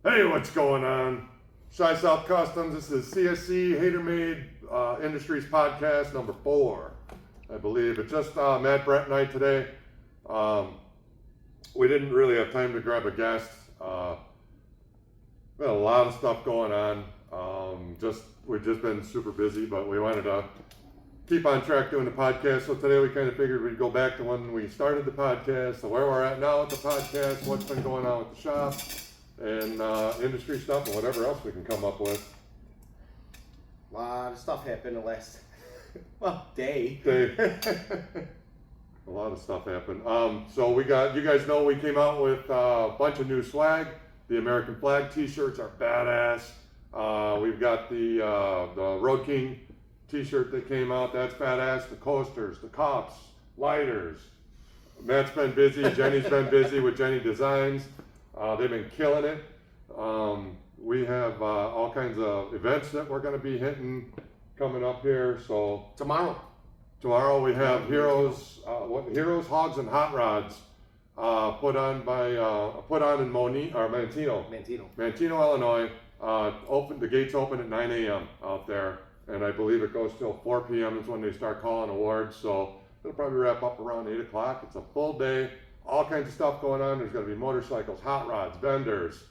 Hey, what's going on? Shy South Customs. This is Cschatermade Industries podcast number 4, I believe. It's just Matt, Brett, and I today. We didn't really have time to grab a guest. We had a lot of stuff going on. We've just been super busy, but we wanted to keep on track doing the podcast. So today we kind of figured we'd go back to when we started the podcast, so where we're at now with the podcast, what's been going on with the shop, and industry stuff and whatever else we can come up with. A lot of stuff happened the last day. A lot of stuff happened. So we got, you guys know we came out with a bunch of new swag. The American flag t-shirts are badass. We've got the Road King t-shirt that came out, that's badass. The coasters, the cups, lighters. Matt's been busy, Jenny's been busy with Jenny Designs. They've been killing it. We have all kinds of events that we're going to be hitting coming up here. So tomorrow we have Heroes, Hogs, and Hot Rods put on in Manteno, Illinois. The gates open at 9 a.m. out there, and I believe it goes till 4 p.m. is when they start calling awards. So it'll probably wrap up around 8 o'clock. It's a full day. All kinds of stuff going on. There's going to be motorcycles, hot rods, vendors,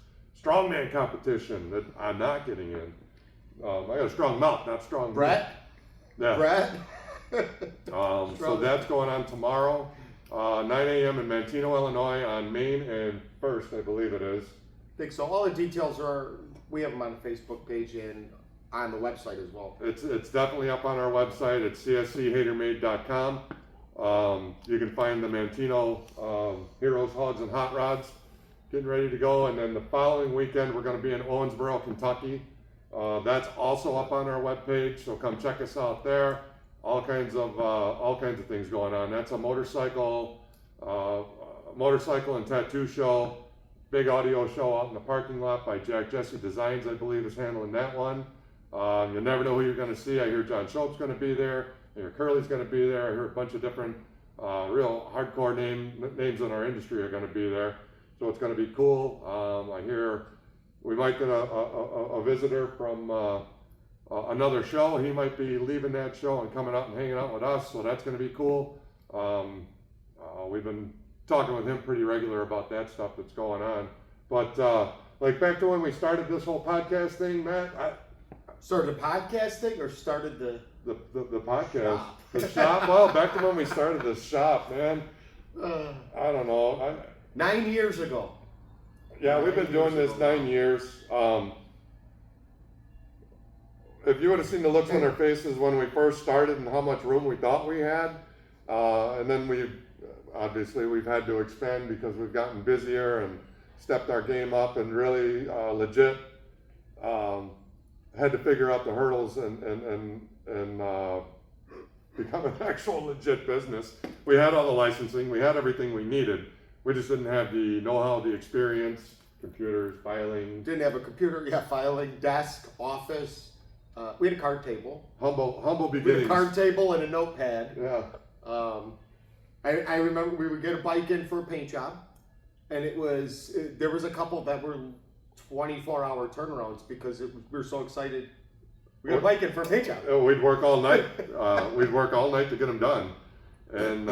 strongman competition that I'm not getting in. I got a strong mouth, not strong. Brett? Yeah. Brett? So that's going on tomorrow, 9 a.m. in Manteno, Illinois on Main and First, I believe it is. I think so. All the details we have them on the Facebook page and on the website as well. It's definitely up on our website. It's cschatermade.com. You can find the Manteno Heroes, Hogs, and Hot Rods getting ready to go. And then the following weekend, we're going to be in Owensboro, Kentucky. That's also up on our webpage, so come check us out there. All kinds of things going on. That's a motorcycle and tattoo show. Big audio show out in the parking lot by Jesse Designs, I believe, is handling that one. You never know who you're going to see. I hear John Shope's going to be there. I hear Curly's going to be there. I hear a bunch of different real hardcore names in our industry are going to be there. So it's going to be cool. I hear we might get a visitor from another show. He might be leaving that show and coming out and hanging out with us. So that's going to be cool. We've been talking with him pretty regular about that stuff that's going on. But like back to when we started this whole podcast thing, Matt. Started the podcast thing or started the podcast? Shop. The shop? Well, back to when we started the shop, man. I don't know. 9 years ago. Yeah, we've been doing this 9 years. If you would have seen the looks on our faces when we first started and how much room we thought we had, and then we've had to expand because we've gotten busier and stepped our game up and really legit had to figure out the hurdles and become an actual legit business. We had all the licensing, we had everything we needed. We just didn't have the know-how, the experience, computers, filing. Didn't have a computer, filing, desk, office. We had a card table. Humble beginnings. We had a card table and a notepad. Yeah. I remember we would get a bike in for a paint job, and there was a couple that were 24-hour turnarounds because we were so excited. We got a bike in for a paint job. We'd work all night. We'd work all night to get them done, and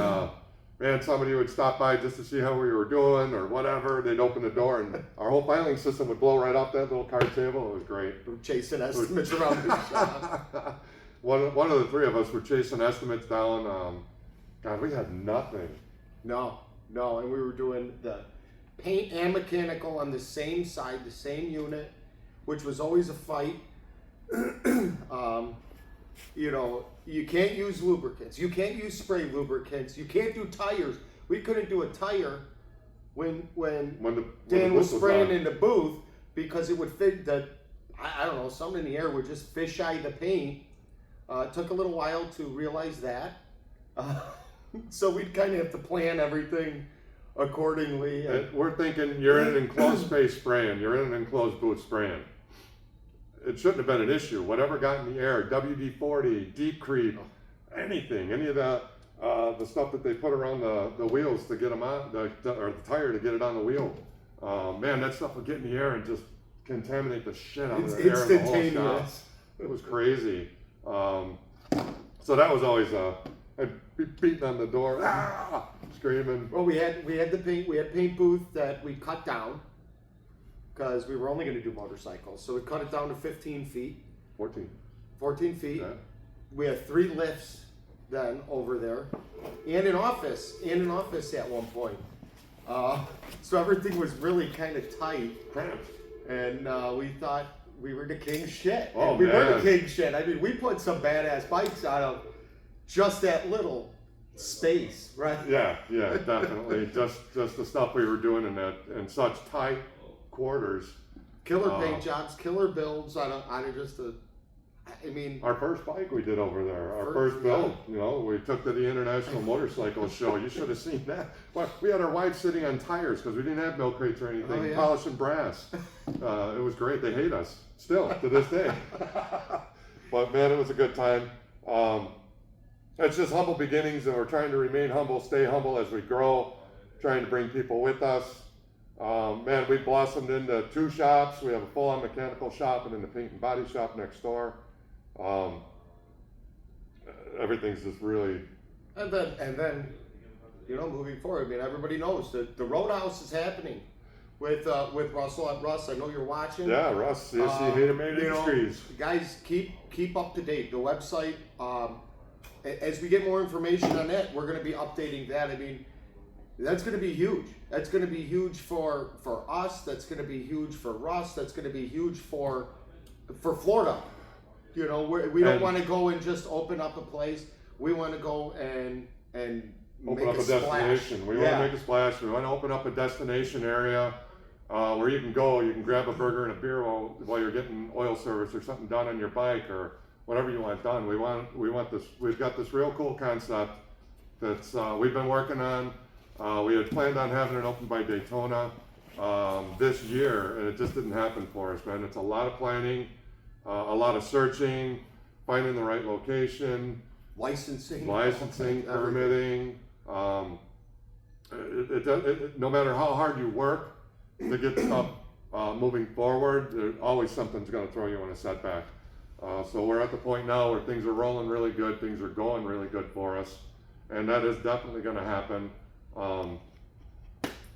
man, somebody would stop by just to see how we were doing or whatever. They'd open the door, and our whole filing system would blow right off that little card table. It was great. We were chasing estimates around the shop. One of the three of us were chasing estimates down. God, we had nothing. No, and we were doing the paint and mechanical on the same side, the same unit, which was always a fight. You can't use lubricants. You can't use spray lubricants. You can't do tires. We couldn't do a tire when Dan was spraying in the booth because it would fit something in the air would just fisheye the paint. It took a little while to realize that. So we'd kind of have to plan everything accordingly. And we're thinking you're in an enclosed space spraying, you're in an enclosed booth spraying. It shouldn't have been an issue. Whatever got in the air, WD-40, deep creep, anything, any of the stuff that they put around the wheels to get them on, or the tire to get it on the wheel. Man, that stuff would get in the air and just contaminate the shit out of It's the air in the whole shop. instantaneous. It was crazy. So that was always I'd be beating on the door, screaming. Well, we had the paint booth that we cut down because we were only going to do motorcycles, so we cut it down to 15 feet. 14 feet. Yeah. We had 3 lifts then over there, and an office at one point. So everything was really kind of tight, Cramped. and we thought we were the king shit. Oh, and we were man. the king shit. I mean, we put some badass bikes out of just that little space, right? Yeah, definitely. just the stuff we were doing in such tight quarters. Killer paint jobs, killer builds out of just a. I mean, Our first bike we did over there, our first build, you know, we took to the International Motorcycle Show. You should have seen that. Well, we had our wives sitting on tires because we didn't have milk crates or anything, Oh, yeah. polishing brass. It was great. They hate us still to this day. But man, it was a good time. It's just humble beginnings, and we're trying to remain humble, stay humble as we grow, trying to bring people with us. Man, we blossomed into 2 shops. We have a full-on mechanical shop and then the paint and body shop next door. Everything's just really. and then, you know, moving forward. I mean, everybody knows that the Roadhouse is happening with Russell and Russ. I know you're watching. Yeah, Russ, Cschatermade you know, Industries. guys, keep up to date. The website. As we get more information on that, we're going to be updating that. I mean, that's going to be huge. That's going to be huge for us. That's going to be huge for Russ. That's going to be huge for Florida. You know, we don't want to go and just open up a place. We want to go and Open make up a splash. destination. We want to make a splash. We want to open up a destination area where you can go. You can grab a burger and a beer while you're getting oil service or something done on your bike or whatever you want done. We want this. We've got this real cool concept that's we've been working on. We had planned on having it open by Daytona this year, and it just didn't happen for us, man. It's a lot of planning, a lot of searching, finding the right location, licensing, permitting. No matter how hard you work to get stuff moving forward, always something's going to throw you in a setback. So we're at the point now where things are rolling really good, things are going really good for us, and that is definitely going to happen.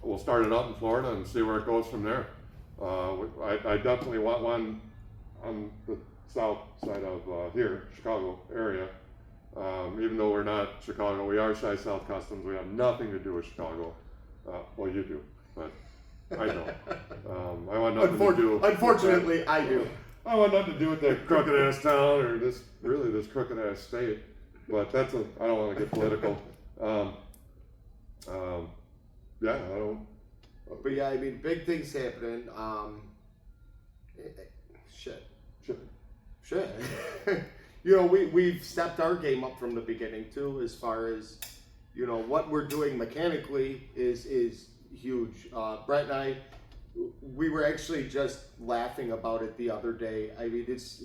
We'll start it up in Florida and see where it goes from there. I definitely want one on the south side of here, Chicago area. Even though we're not Chicago, we are Shy South Customs. We have nothing to do with Chicago. Well, you do, but I don't. I want nothing to do. Unfortunately, I do. I want nothing to do with that crooked ass town or this crooked ass state. But I don't want to get political. Yeah, I don't. But yeah, I mean, big things happening. Shit. You know, we've stepped our game up from the beginning too, as far as, you know, what we're doing mechanically is huge. Brett and I, we were actually just laughing about it the other day. I mean, it's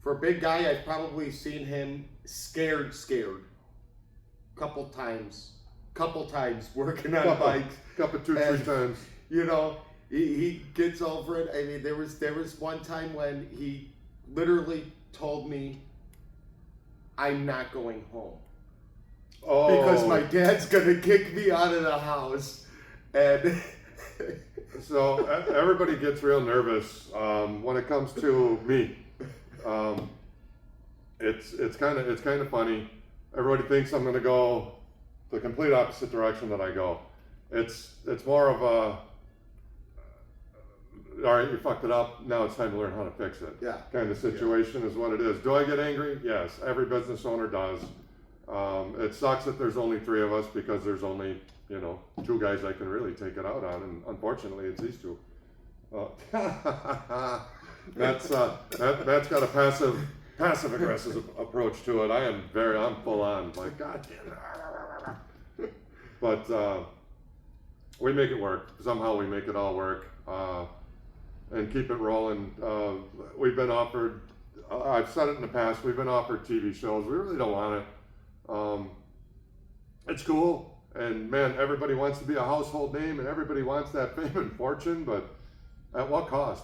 for a big guy. I've probably seen him scared, couple times working on bikes. Couple, 2-3 times. You know, he gets over it. I mean, there was one time when he literally told me, "I'm not going home because my dad's gonna kick me out of the house." And so everybody gets real nervous when it comes to me. It's kind of funny. Everybody thinks I'm going to go the complete opposite direction that I go. It's more of a, all right, you fucked it up, now it's time to learn how to fix it. Yeah. Kind of situation is what it is. Do I get angry? Yes, every business owner does. It sucks that there's only 3 of us because there's only, 2 guys I can really take it out on, and unfortunately it's these 2. That's got a passive aggressive approach to it. I'm full on, like, God damn it. But we make it work. Somehow we make it all work and keep it rolling. We've been offered, I've said it in the past, we've been offered TV shows. We really don't want it. It's cool. And man, everybody wants to be a household name and everybody wants that fame and fortune, but at what cost?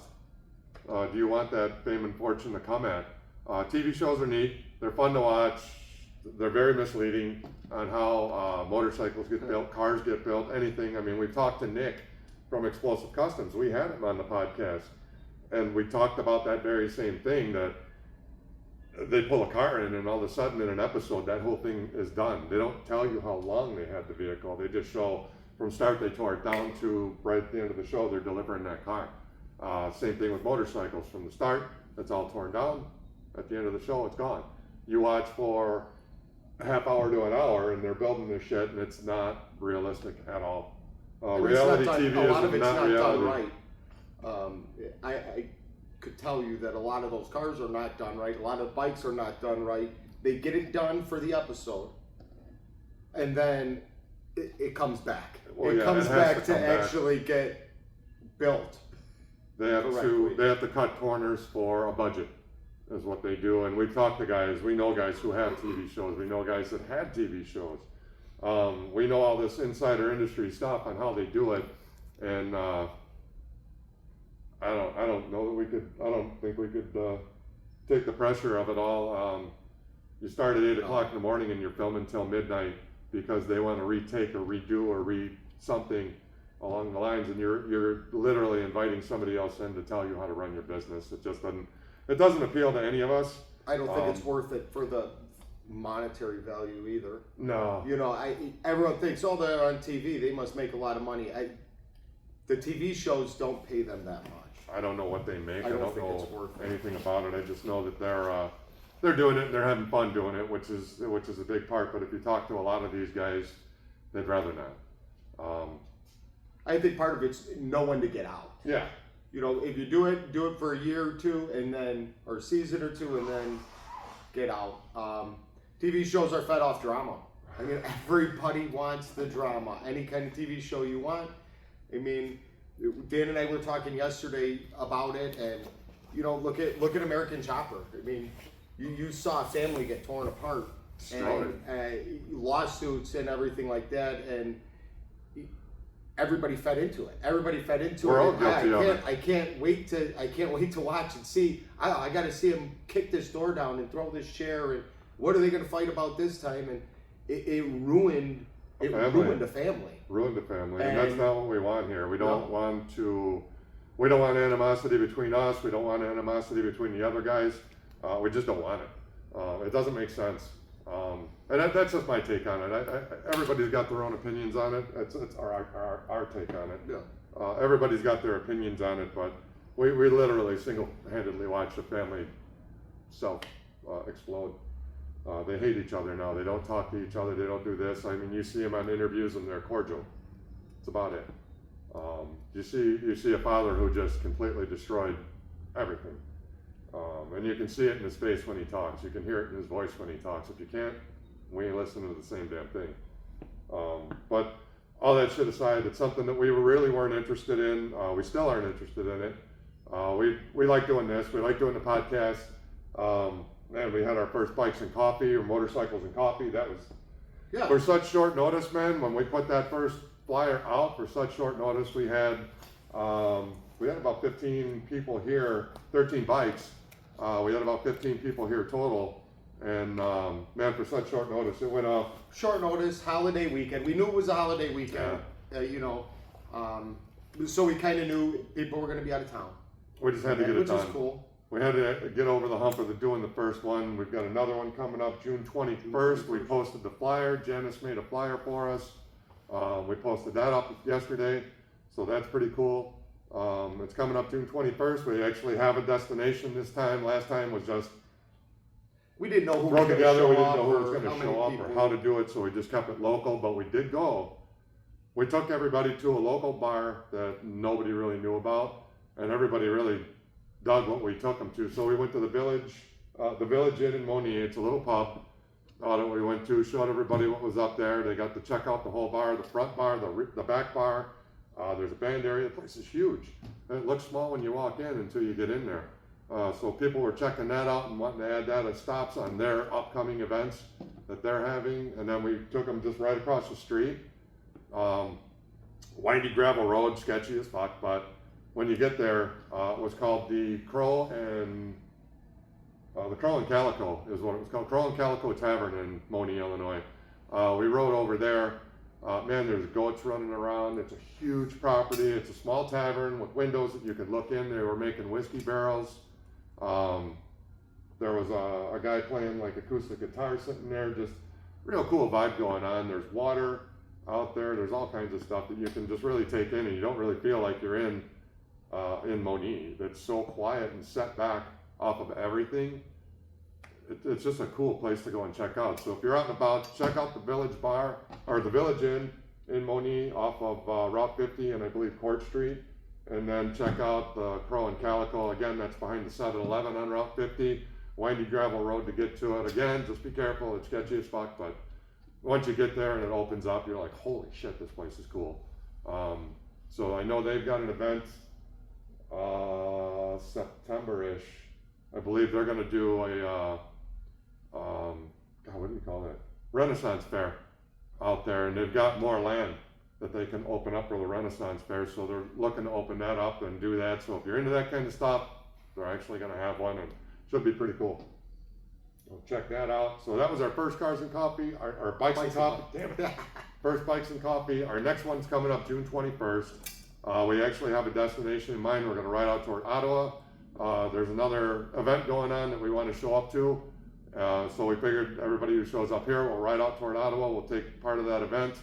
do you want that fame and fortune to come at? TV shows are neat. They're fun to watch. They're very misleading on how motorcycles get built, cars get built, anything. I mean, we talked to Nick from Explosive Customs. We had him on the podcast, and we talked about that very same thing, that they pull a car in and all of a sudden in an episode that whole thing is done. They don't tell you how long they had the vehicle. They just show from start they tore it down to right at the end of the show they're delivering that car. Same thing with motorcycles. From the start it's all torn down. At the end of the show it's gone. You watch for a half hour to an hour and they're building this shit and it's not realistic at all. Reality TV a lot of is it's not not done reality. right. I could tell you that a lot of those cars are not done right. A lot of bikes are not done right. They get it done for the episode, and then it comes back. Well, it yeah, comes it has back to to come back. actually get built. They have correctly. to cut corners for a budget, is what they do. And we've talked to guys. We know guys who have TV shows. We know guys that had TV shows. We know all this insider industry stuff on how they do it, and I don't know that we could. I don't think we could take the pressure of it all. You start at 8 o'clock in the morning and you're filming till midnight because they want to retake or redo or read something along the lines, and you're literally inviting somebody else in to tell you how to run your business. It just doesn't appeal to any of us. I don't think it's worth it for the monetary value either. No. You know, everyone thinks, oh, they're on TV, they must make a lot of money. The TV shows don't pay them that much. I don't know what they make. I don't think know it's worth it. anything about it. I just know that they're doing it and they're having fun doing it, which is a big part. But if you talk to a lot of these guys, they'd rather not. I think part of it's know when to get out. Yeah. You know, if you do it for a year or two, and then or a season or two, and then get out. TV shows are fed off drama. I mean, everybody wants the drama. Any kind of TV show you want. I mean, Dan and I were talking yesterday about it, and you know, look at American Chopper. I mean, you saw a family get torn apart, and lawsuits and everything like that, and everybody fed into it. We're all guilty of it. I can't wait to watch and see. I got to see him kick this door down and throw this chair, and what are they going to fight about this time? And it ruined the family. Ruined the family, and that's not what we want here. We don't want animosity between us. We don't want animosity between the other guys. We just don't want it. It doesn't make sense. And that's just my take on it. Everybody's got their own opinions on it. It's our take on it. Yeah. Everybody's got their opinions on it, but we literally single-handedly watched a family explode. They hate each other now. They don't talk to each other. They don't do this. I mean, you see them on interviews and they're cordial. That's about it. You see a father who just completely destroyed everything. And you can see it in his face when he talks. You can hear it in his voice when he talks. If you can't, we ain't listening to the same damn thing. But all that shit aside, it's something that we really weren't interested in. We still aren't interested in it. We like doing this. We like doing the podcast. Man, we had our first bikes and coffee, or motorcycles and coffee. That was for such short notice, man. When we put that first flyer out for such short notice, we had about 15 people here, 13 bikes. We had about 15 people here total, and man, for such short notice, it went off. Short notice, holiday weekend. We knew it was a holiday weekend, so we kind of knew people were going to be out of town. We just had to get it done. Which is cool. We had to get over the hump of doing the first one. We've got another one coming up June 21st. We posted the flyer. Janice made a flyer for us. We posted that up yesterday, so that's pretty cool. It's coming up June 21st. We actually have a destination this time. Last time was just we didn't know who thrown together. We didn't know who was going to show up or how to do it, so we just kept it local. But we did go. We took everybody to a local bar that nobody really knew about, and everybody really dug what we took them to. So we went to the Village Inn in Monier. It's a little pub that we went to, showed everybody what was up there. They got to check out the whole bar, the front bar, the back bar. There's a band area. The place is huge. And it looks small when you walk in until you get in there. So people were checking that out and wanting to add that as stops on their upcoming events that they're having. And then we took them just right across the street. Windy gravel road, sketchy as fuck, but when you get there, it was called the Crow and Calico is what it was called. Crow and Calico Tavern in Moni, Illinois. We rode over there. Man, there's goats running around. It's a huge property. It's a small tavern with windows that you could look in. They were making whiskey barrels. There was a guy playing like acoustic guitar sitting there. Just real cool vibe going on. There's water out there. There's all kinds of stuff that you can just really take in, and you don't really feel like you're in Moni. It's so quiet and set back off of everything. It's just a cool place to go and check out. So if you're out and about, check out the Village Bar or the Village Inn in Moni off of Route 50 and I believe Court Street. And then check out the Crow and Calico. Again, that's behind the 7-Eleven on Route 50. Windy gravel road to get to it. Again, just be careful. It's sketchy as fuck, but once you get there and it opens up, you're like, holy shit, this place is cool. So I know they've got an event September-ish. I believe they're going to do a God, what do you call that? Renaissance Fair out there, and they've got more land that they can open up for the Renaissance Fair, so they're looking to open that up and do that. So if you're into that kind of stuff, they're actually going to have one, and should be pretty cool. So check that out. So that was our first Cars and Coffee, our Bikes and Coffee. Damn it. First Bikes and Coffee. Our next one's coming up June 21st. We actually have a destination in mind. We're going to ride out toward Ottawa. There's another event going on that we want to show up to. So we figured everybody who shows up here will ride out toward Ottawa. We'll take part of that event,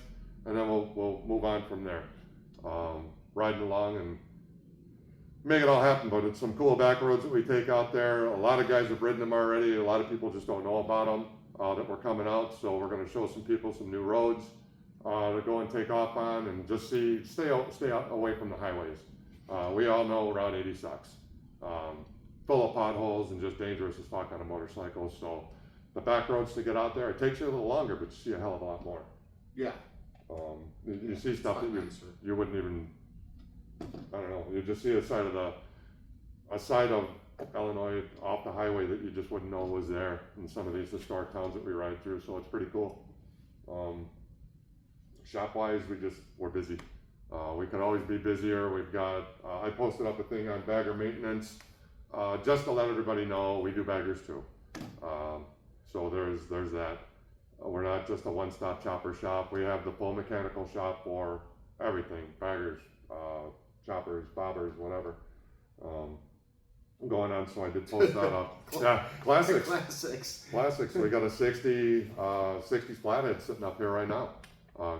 and then we'll move on from there. Riding along and make it all happen. But it's some cool back roads that we take out there. A lot of guys have ridden them already. A lot of people just don't know about them that we're coming out. So we're going to show some people some new roads to go and take off on, and just stay out away from the highways. We all know Route 80 sucks. Full of potholes and just dangerous as fuck on a motorcycle. So the back roads to get out there, it takes you a little longer, but you see a hell of a lot more. Yeah. You see stuff that you wouldn't even, I don't know, you just see a side of Illinois off the highway that you just wouldn't know was there in some of these historic towns that we ride through. So it's pretty cool. Shop wise, we're busy. We could always be busier. We've got, I posted up a thing on bagger maintenance, just to let everybody know we do baggers too. So there's that. We're not just a one-stop chopper shop. We have the full mechanical shop for everything, baggers, choppers, bobbers, whatever. Going on, so I did post that up. Yeah, classics. We got a 60s flathead sitting up here right now,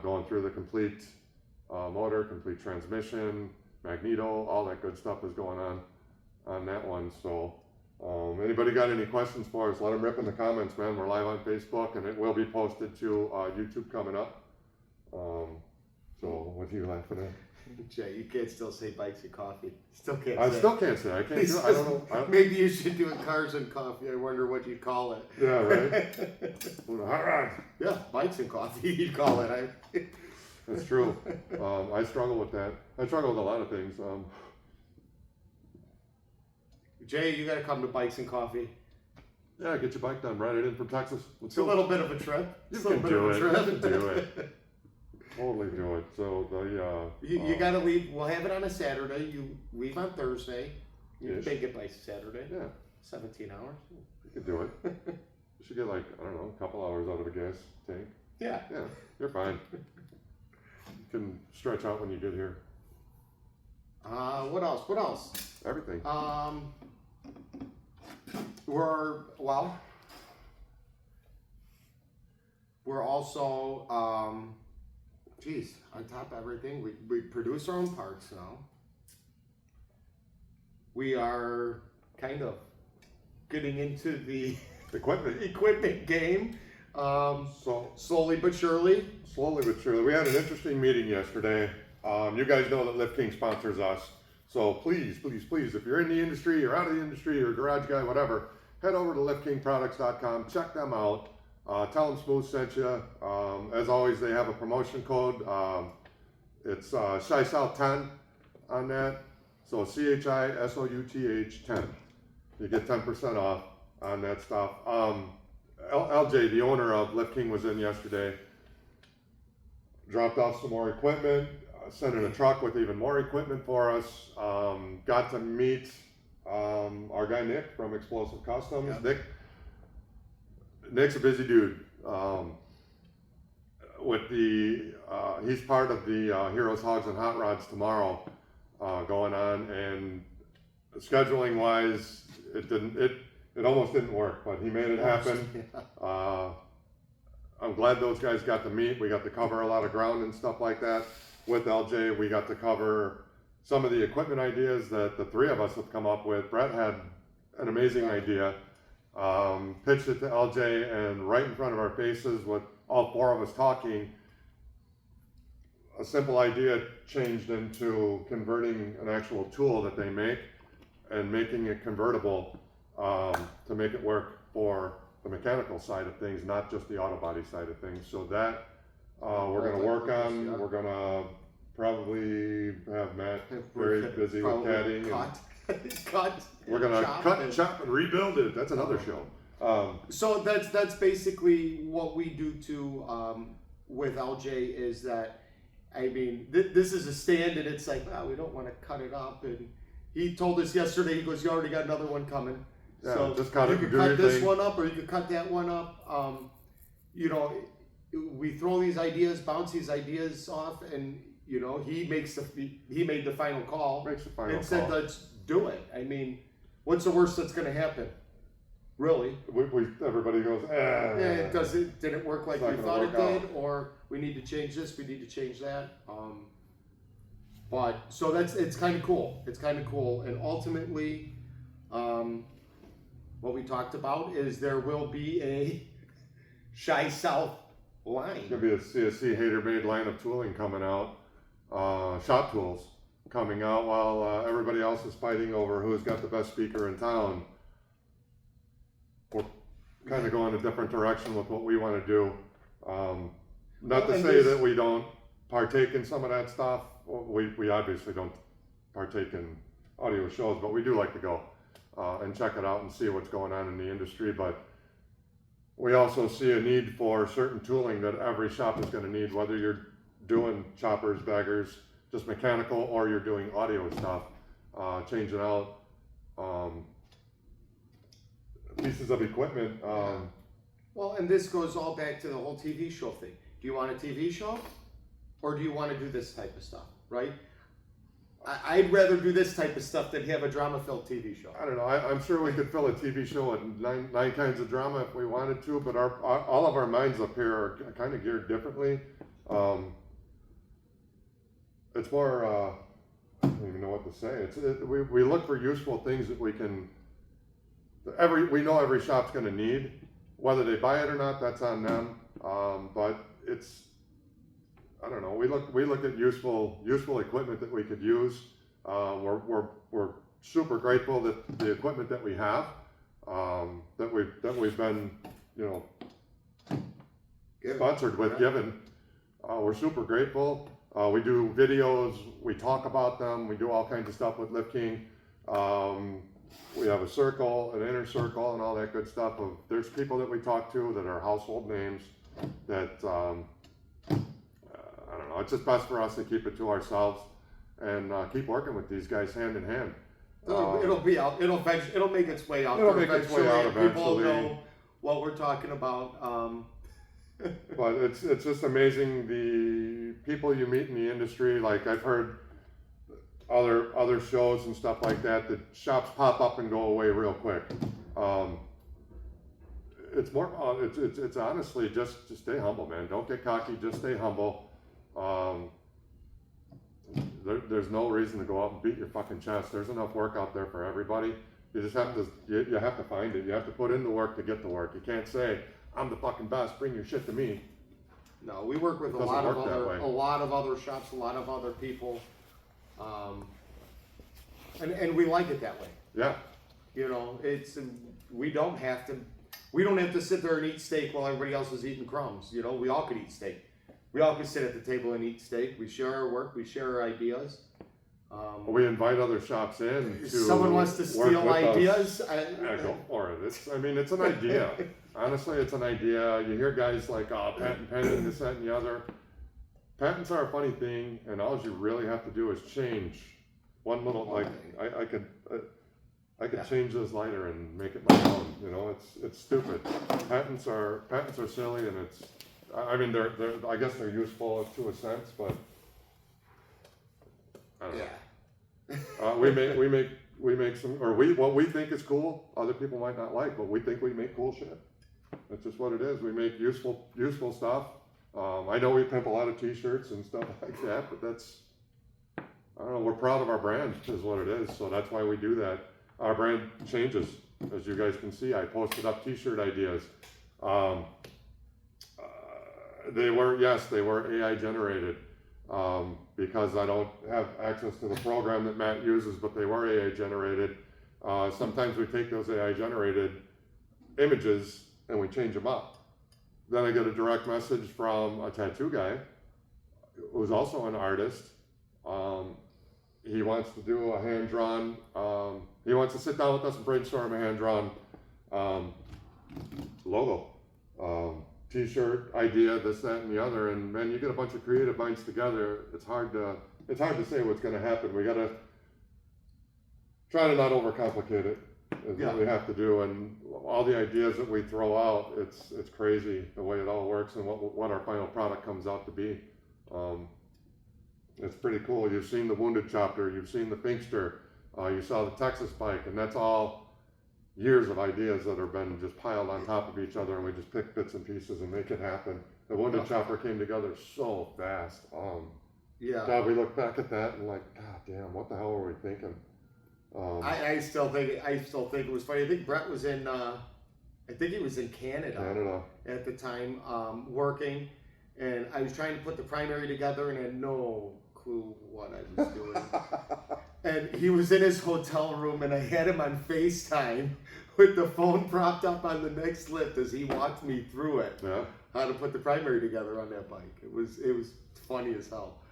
going through the complete motor, complete transmission, magneto, all that good stuff is going on that one. So anybody got any questions for us, let them rip in the comments, man. We're live on Facebook, and it will be posted to YouTube coming up. So what are you laughing at? Jay, you can't still say Bikes and Coffee. Still can't I can't do it. I don't know. Maybe you should do it Cars and Coffee. I wonder what you'd call it. Yeah, right. Yeah, Bikes and Coffee, you'd call it. That's true. I struggle with that. I struggle with a lot of things. Jay, you got to come to Bikes and Coffee. Yeah, get your bike done. Ride it in from Texas. It's a little bit of a trip. You can do it. Totally do it. So you got to leave. We'll have it on a Saturday. You leave on Thursday. You take it by Saturday. Yeah. 17 hours. You can do it. You should get like, I don't know, a couple hours out of a gas tank. Yeah. Yeah, you're fine. You can stretch out when you get here. What else? Everything. We're also, on top of everything, we produce our own parts now. We are kind of getting into the equipment game. So slowly but surely. We had an interesting meeting yesterday. You guys know that Lift King sponsors us. So please, if you're in the industry, you're out of the industry, you're a garage guy, whatever, head over to liftkingproducts.com, check them out. Tell them Smooth sent you. As always, they have a promotion code. It's ShySouth10 on that. So CHISOUTH 10. You get 10% off on that stuff. LJ, the owner of Lift King, was in yesterday. Dropped off some more equipment. sent in a truck with even more equipment for us. Got to meet our guy Nick from Explosive Customs. Yep. Nick's a busy dude. He's part of the Heroes, Hogs, and Hot Rods tomorrow going on, and scheduling wise, it almost didn't work, but he made it happen. I'm glad those guys got to meet. We got to cover a lot of ground and stuff like that with LJ. We got to cover some of the equipment ideas that the three of us have come up with. Brett had an amazing idea, pitched it to LJ, and right in front of our faces with all four of us talking, a simple idea changed into converting an actual tool that they make and making it convertible to make it work for the mechanical side of things, not just the auto body side of things. So that we're going to work on. Yeah. We're going to probably have Matt very busy with caddying. We're going to cut and chop and rebuild it. That's another show. So that's basically what we do too with LJ is that, I mean, this is a stand and it's like, wow, we don't want to cut it up. And he told us yesterday, he goes, you already got another one coming. Yeah, so just cut you it, can cut this one up or you can cut that one up. You know, we throw these ideas, bounce these ideas off, and you know, he made the final call. And said, let's do it. I mean, what's the worst that's going to happen? Really? Everybody goes, didn't work like we thought it did, or we need to change this, we need to change that. But so it's kind of cool. It's kind of cool, and ultimately, what we talked about is there will be a Shy South line. There'll be a CSC Hater-Made line of tooling coming out, shop tools coming out, while everybody else is fighting over who's got the best speaker in town. We're kind of going a different direction with what we want to do. Not to say that we don't partake in some of that stuff. We obviously don't partake in audio shows, but we do like to go and check it out and see what's going on in the industry. But we also see a need for certain tooling that every shop is going to need, whether you're doing choppers, baggers, just mechanical, or you're doing audio stuff, changing out pieces of equipment. Well, and this goes all back to the whole TV show thing. Do you want a TV show, or do you want to do this type of stuff, right? I'd rather do this type of stuff than have a drama-filled TV show. I don't know. I'm sure we could fill a TV show with nine kinds of drama if we wanted to, but all of our minds up here are kind of geared differently. It's more, I don't even know what to say. We look for useful things that we can, we know every shop's going to need. Whether they buy it or not, that's on them. But it's, I don't know. We look at useful equipment that we could use. We're super grateful that the equipment that we have, that we've been, sponsored with, given. We're super grateful. We do videos. We talk about them. We do all kinds of stuff with Lift King. We have a circle, an inner circle, and all that good stuff. There's people that we talk to that are household names that, I don't know, it's just best for us to keep it to ourselves and keep working with these guys hand in hand. It'll be out. It'll make its way out. It'll make its way out eventually. People know what we're talking about. But it's just amazing the people you meet in the industry. Like I've heard other shows and stuff like that, the shops pop up and go away real quick. It's more, it's honestly just stay humble, man. Don't get cocky, just stay humble. There's no reason to go out and beat your fucking chest. There's enough work out there for everybody. You just have to, you have to find it. You have to put in the work to get the work. You can't say, I'm the fucking best, bring your shit to me. No, we work with a lot of other shops, a lot of other people. And we like it that way. Yeah. We don't have to sit there and eat steak while everybody else is eating crumbs. We all could eat steak. We all could sit at the table and eat steak. We share our work. We share our ideas. We invite other shops in to someone wants to steal ideas. Go for it. It's an idea. Honestly, it's an idea. You hear guys like patent pending, this, that, and the other. patents are a funny thing, and all you really have to do is change one little, like, I could change this lighter and make it my own. You know, it's stupid. Patents are silly, and I mean, I guess they're useful to a sense, but I don't know. We make some, or what we think is cool, other people might not like, but we think we make cool shit. That's just what it is. We make useful stuff. I know we pimp a lot of t-shirts and stuff like that, but I don't know, we're proud of our brand is what it is. So that's why we do that. Our brand changes, as you guys can see. I posted up t-shirt ideas. They were AI generated, because I don't have access to the program that Matt uses, but they were AI generated. Sometimes we take those AI generated images and we change them up. Then I get a direct message from a tattoo guy who's also an artist. He wants to do a hand-drawn, he wants to sit down with us and brainstorm a hand-drawn logo, t-shirt idea, this, that, and the other. And man, you get a bunch of creative minds together, it's hard to say what's going to happen. We got to try to not overcomplicate it, is what we have to do. And all the ideas that we throw out, it's crazy the way it all works and what our final product comes out to be. It's pretty cool. You've seen the Wounded Chopper, you've seen the Pinkster, you saw the Texas bike, and that's all years of ideas that have been just piled on top of each other, and we just pick bits and pieces and make it happen. The Wounded Chopper came together so fast. God, we look back at that and like, God damn, what the hell were we thinking? I still think it was funny. I think Brett was in, I think he was in Canada at the time, working, and I was trying to put the primary together and had no clue what I was doing. And he was in his hotel room, and I had him on FaceTime with the phone propped up on the next lift as he walked me through it. Yeah. How to put the primary together on that bike. It was funny as hell.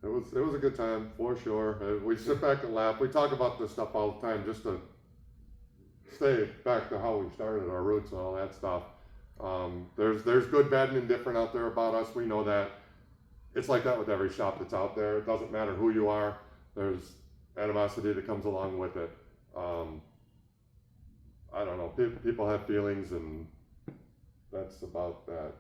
It was a good time for sure. We sit back and laugh. We talk about this stuff all the time just to stay back to how we started, our roots and all that stuff. There's good, bad, and indifferent out there about us. We know that. It's like that with every shop that's out there. It doesn't matter who you are. There's animosity that comes along with it. I don't know. People have feelings, and that's about that.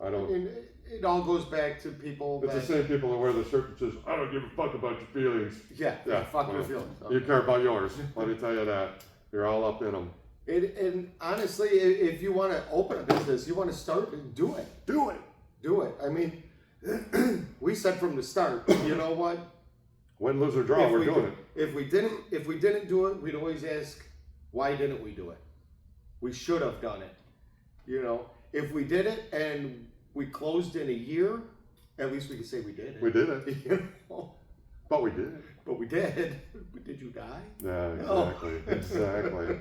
I don't. And it all goes back to people. It's the same people that wear the shirt that says, "I don't give a fuck about your feelings." Yeah, fuck your feelings. Okay. You care about yours. Let me tell you that. You're all up in them. And honestly, if you want to open a business, you want to start, do it. Do it. Do it. I mean, we said from the start, you know what? Win, lose, or draw, we're doing it. If we didn't do it, we'd always ask, why didn't we do it? We should have done it. You know, if we did it and we closed in a year, at least we could say we did it. We did it. You know? But we did it. But we did. Did you die? Yeah, exactly. No. Exactly.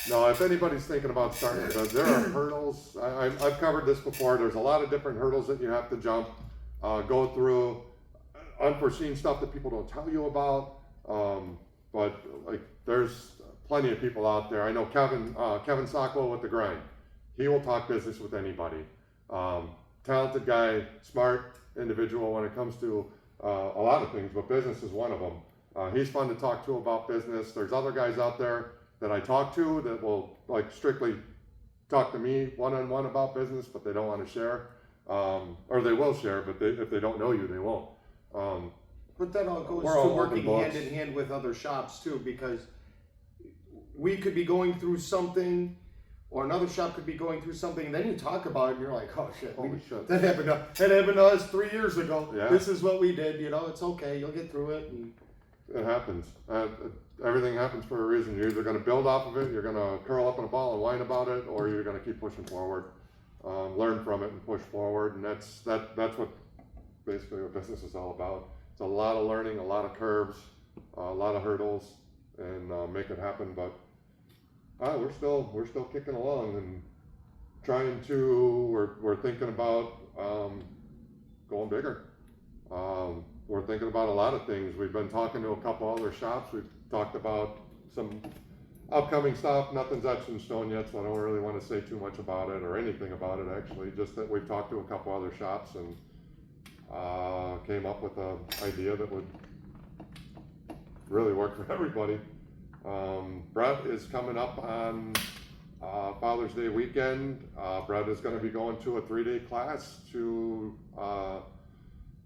No, if anybody's thinking about starting, there are hurdles. I've covered this before. There's a lot of different hurdles that you have to jump, go through, unforeseen stuff that people don't tell you about. But like, there's plenty of people out there. I know Kevin Sockwell with The Grind. He will talk business with anybody. Talented guy, smart individual when it comes to a lot of things, but business is one of them. He's fun to talk to about business. There's other guys out there that I talk to that will like strictly talk to me one-on-one about business, but they don't want to share. Or they will share, but if they don't know you, they won't. But that all goes to working hand in hand with other shops too, because we could be going through something, or another shop could be going through something, and then you talk about it and you're like, oh shit, holy shit. That happened to us 3 years ago. Yeah. This is what we did, you know, it's okay, you'll get through it. And it happens. Everything happens for a reason. You're either going to build off of it, you're going to curl up in a ball and whine about it, or you're going to keep pushing forward, learn from it and push forward. And that's what basically what business is all about. It's a lot of learning, a lot of curves, a lot of hurdles, and make it happen. But we're still kicking along and trying to. We're thinking about going bigger. We're thinking about a lot of things. We've been talking to a couple other shops. We've talked about some upcoming stuff. Nothing's etched in stone yet, so I don't really want to say too much about it or anything about it, actually. Just that we've talked to a couple other shops, and came up with an idea that would really work for everybody. Brett is coming up on Father's Day weekend. Brett is going to be going to a 3-day class to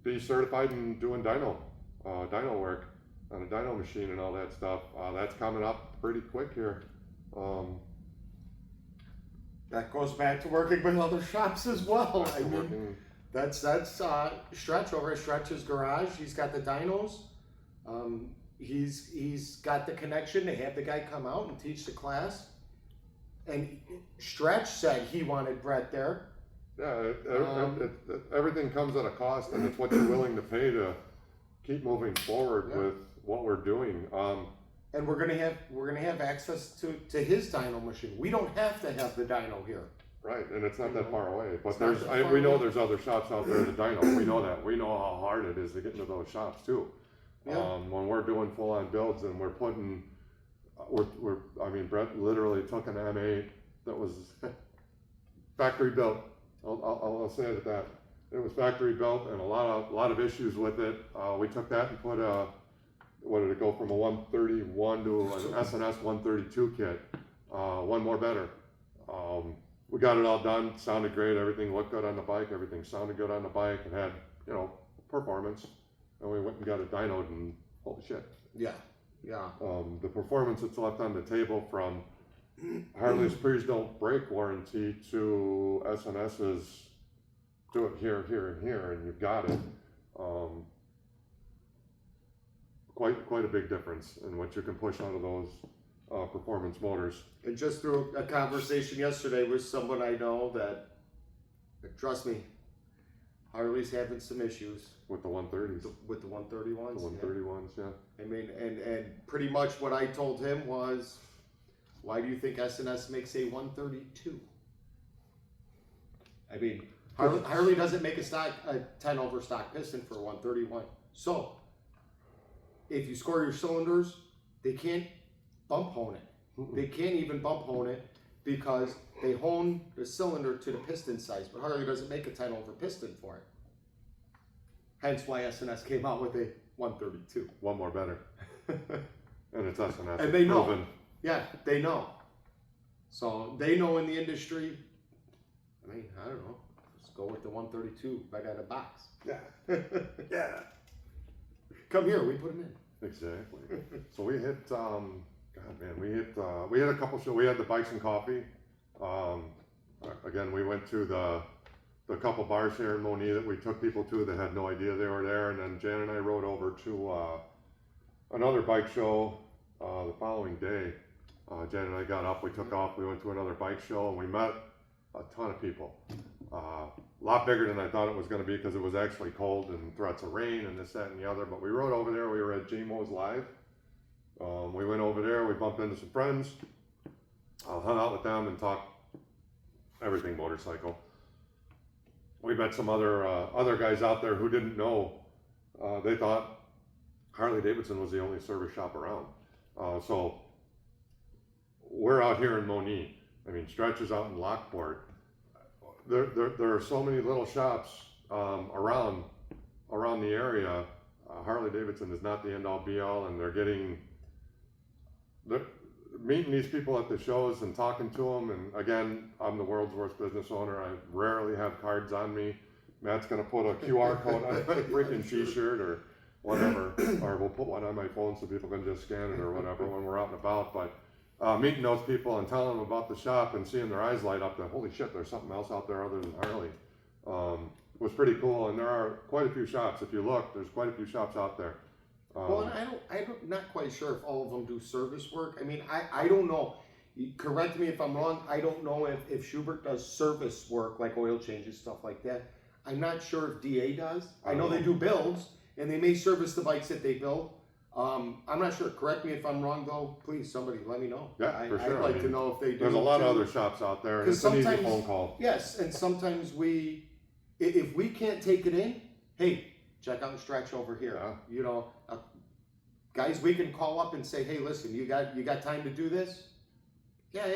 be certified in doing dyno work on a dyno machine and all that stuff. That's coming up pretty quick here. That goes back to working with other shops as well. I mean, that's Stretch over at Stretch's garage. He's got the dynos. He's got the connection to have the guy come out and teach the class. And Stretch said he wanted Brett there. Yeah, everything comes at a cost, and it's what you're willing to pay to keep moving forward with what we're doing. And we're gonna have access to his dyno machine. We don't have to have the dyno here. Right, and it's not that far away. But we know there's other shops out there that dyno. We know that. We know how hard it is to get into those shops too. Yeah. When we're doing full-on builds and we're putting, I mean, Brett literally took an M8 that was factory built. I'll say it at that. It was factory built and a lot of issues with it. We took that and put what did it go from a 131 to an SNS 132 kit? One more better. We got it all done. Sounded great. Everything looked good on the bike. Everything sounded good on the bike. It had performance. And we went and got it dynoed and holy shit. Yeah. The performance that's left on the table from Harley's Please Don't Break warranty to SNS's do it here, here, and here, and you've got it. Quite a big difference in what you can push out of those performance motors. And just through a conversation yesterday with someone I know that, trust me, Harley's having some issues with the 130s. With the 131s. The 131s, yeah. I mean, and pretty much what I told him was, why do you think SNS makes a 132? I mean, Harley doesn't make a 10 over stock piston for 131. So, if you score your cylinders, they can't bump hone it. Mm-mm. They can't even bump hone it because they hone the cylinder to the piston size, but Harley doesn't make a 10 over piston for it. Hence why SNS came out with a 132. One more better. And it's SNS. And they know. Yeah, they know. So they know in the industry, I mean, I don't know, just go with the 132 right out of the box. Yeah. Yeah. Come here, we put them in. Exactly. So we hit, we had a couple shows. We had the Bikes and Coffee. Again, we went to the couple bars here in Moni that we took people to that had no idea they were there. And then Jan and I rode over to another bike show the following day. Jan and I got up, we took off, we went to another bike show, and we met a ton of people. A lot bigger than I thought it was going to be because it was actually cold and threats of rain and this, that, and the other. But we rode over there. We were at JMO's Live. We went over there. We bumped into some friends. Hung out with them and talked everything motorcycle. We met some other guys out there who didn't know. They thought Harley Davidson was the only service shop around. So we're out here in Moni. I mean, Stretch is out in Lockport. There are so many little shops around the area. Harley Davidson is not the end all be all, and they're meeting these people at the shows and talking to them. And again, I'm the world's worst business owner. I rarely have cards on me. Matt's gonna put a QR code on a freaking t-shirt or whatever, or we'll put one on my phone so people can just scan it or whatever when we're out and about. But meeting those people and telling them about the shop and seeing their eyes light up that holy shit, there's something else out there other than Harley, was pretty cool. And there are quite a few shops. If you look, there's quite a few shops out there. Well, and I'm not quite sure if all of them do service work. I mean, I don't know. Correct me if I'm wrong. I don't know if Schubert does service work like oil changes, stuff like that. I'm not sure if DA does. I know they do builds and they may service the bikes that they build. I'm not sure. Correct me if I'm wrong, though. Please, somebody let me know. Yeah, for sure. I'd like to know if they do. There's a lot of other shops out there, and it's an easy phone call. Yes, and sometimes if we can't take it in, hey, check out the Stretch over here. Yeah. You know, guys, we can call up and say, hey, listen, you got time to do this? Yeah,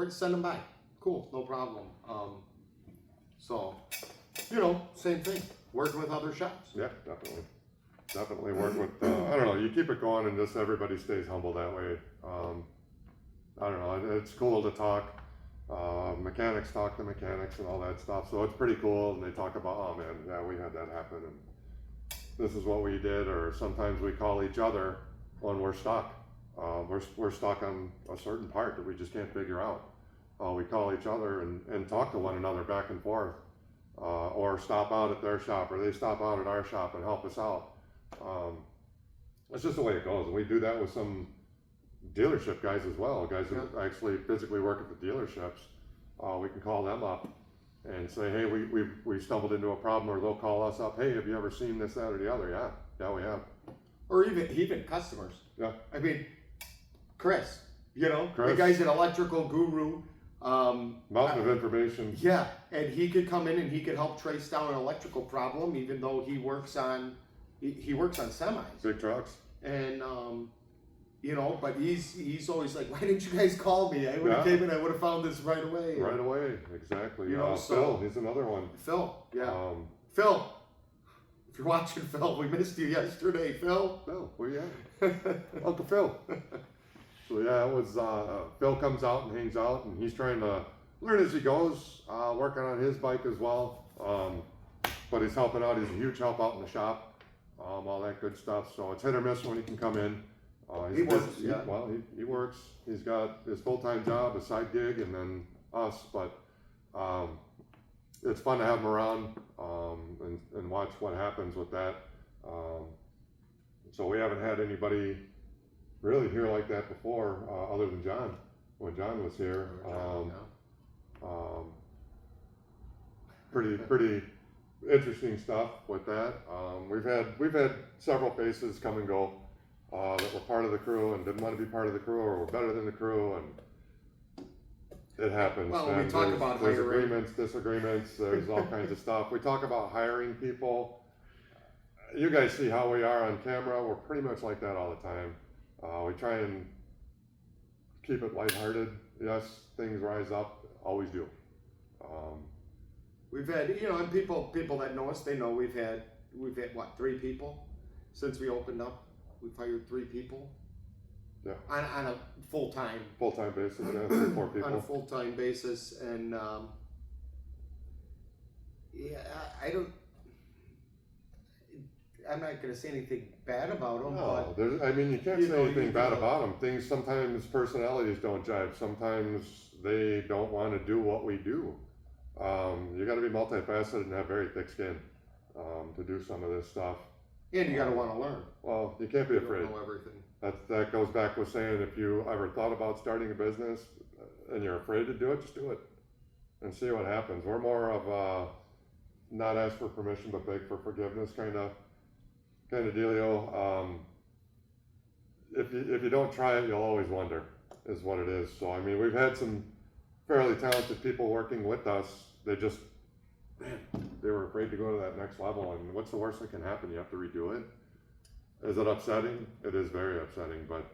send them by. Cool, no problem. So, same thing. working with other shops. Yeah, definitely. Definitely work with, I don't know, you keep it going and just everybody stays humble that way. I don't know, it's cool to talk. Mechanics talk to mechanics and all that stuff, so it's pretty cool. And they talk about, oh man, yeah, we had that happen, and this is what we did. Or sometimes we call each other when we're stuck. We're stuck on a certain part that we just can't figure out. We call each other and talk to one another back and forth, or stop out at their shop, or they stop out at our shop and help us out. It's just the way it goes, and we do that with some dealership guys as well, guys who actually physically work at the dealerships. We can call them up and say, hey, we stumbled into a problem, or they'll call us up, hey, have you ever seen this, that, or the other? Yeah, we have. Or even customers. Yeah. I mean, Chris, the Chris. guy's an electrical guru. Mountain of information. Yeah, and he could come in and he could help trace down an electrical problem, even though he works on semis, Big trucks. and but he's always like, why didn't you guys call me? I would have came in, I would have found this right away. Right away, exactly. So Phil, he's another one. Phil, yeah. Phil, if you're watching, Phil, we missed you yesterday, Phil. Phil, where you at? Uncle Phil. So yeah, it was, Phil comes out and hangs out, and he's trying to learn as he goes, working on his bike as well. But he's helping out, he's a huge help out in the shop, all that good stuff. So it's hit or miss when he can come in. He works, he works. He's got his full-time job, a side gig, and then us. But it's fun to have him around and watch what happens with that. So we haven't had anybody really here like that before, other than John, when John was here. Pretty interesting stuff with that. We've had several faces come and go that were part of the crew and didn't want to be part of the crew, or were better than the crew, and it happens. Well, and we talk about there's hiring. agreements, disagreements, there's all kinds of stuff. We talk about hiring people. You guys see how we are on camera. We're pretty much like that all the time. We try and keep it lighthearted. Yes, things rise up, always do. We've had, and people that know us, they know we've had what, 3 people since we opened up. We've hired 3 people. Yeah. On a full-time basis, yeah, 3, 4 people. On a full-time basis, and I'm not going to say anything bad about them. No, you can't say anything bad about them. Sometimes personalities don't jive. Sometimes they don't want to do what we do. You got to be multifaceted and have very thick skin to do some of this stuff. And you got to want to learn. Well, you can't be afraid. Know everything. That goes back with saying, if you ever thought about starting a business and you're afraid to do it, just do it and see what happens. We're more of not ask for permission but beg for forgiveness kind of dealio. If you don't try it, you'll always wonder, is what it is. So we've had some fairly talented people working with us. They were afraid to go to that next level, and what's the worst that can happen? You have to redo it. Is it upsetting? It is very upsetting, but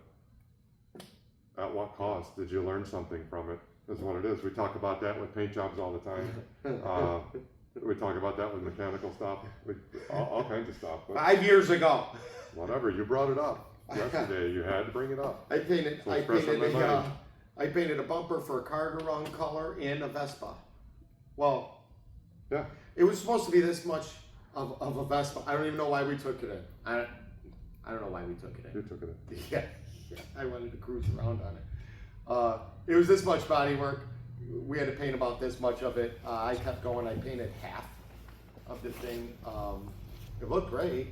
at what cost? Did you learn something from it? Is what it is. We talk about that with paint jobs all the time. We talk about that with mechanical stuff, all kinds of stuff. But 5 years ago. whatever, you brought it up yesterday. You had to bring it up. I painted a bumper for a car the wrong color and a Vespa. Well, yeah, it was supposed to be this much of a Vespa. I don't even know why we took it in. I don't know why we took it in. you took it in. Yeah, I wanted to cruise around on it. It was this much body work. We had to paint about this much of it. I kept going. I painted half of the thing. It looked great.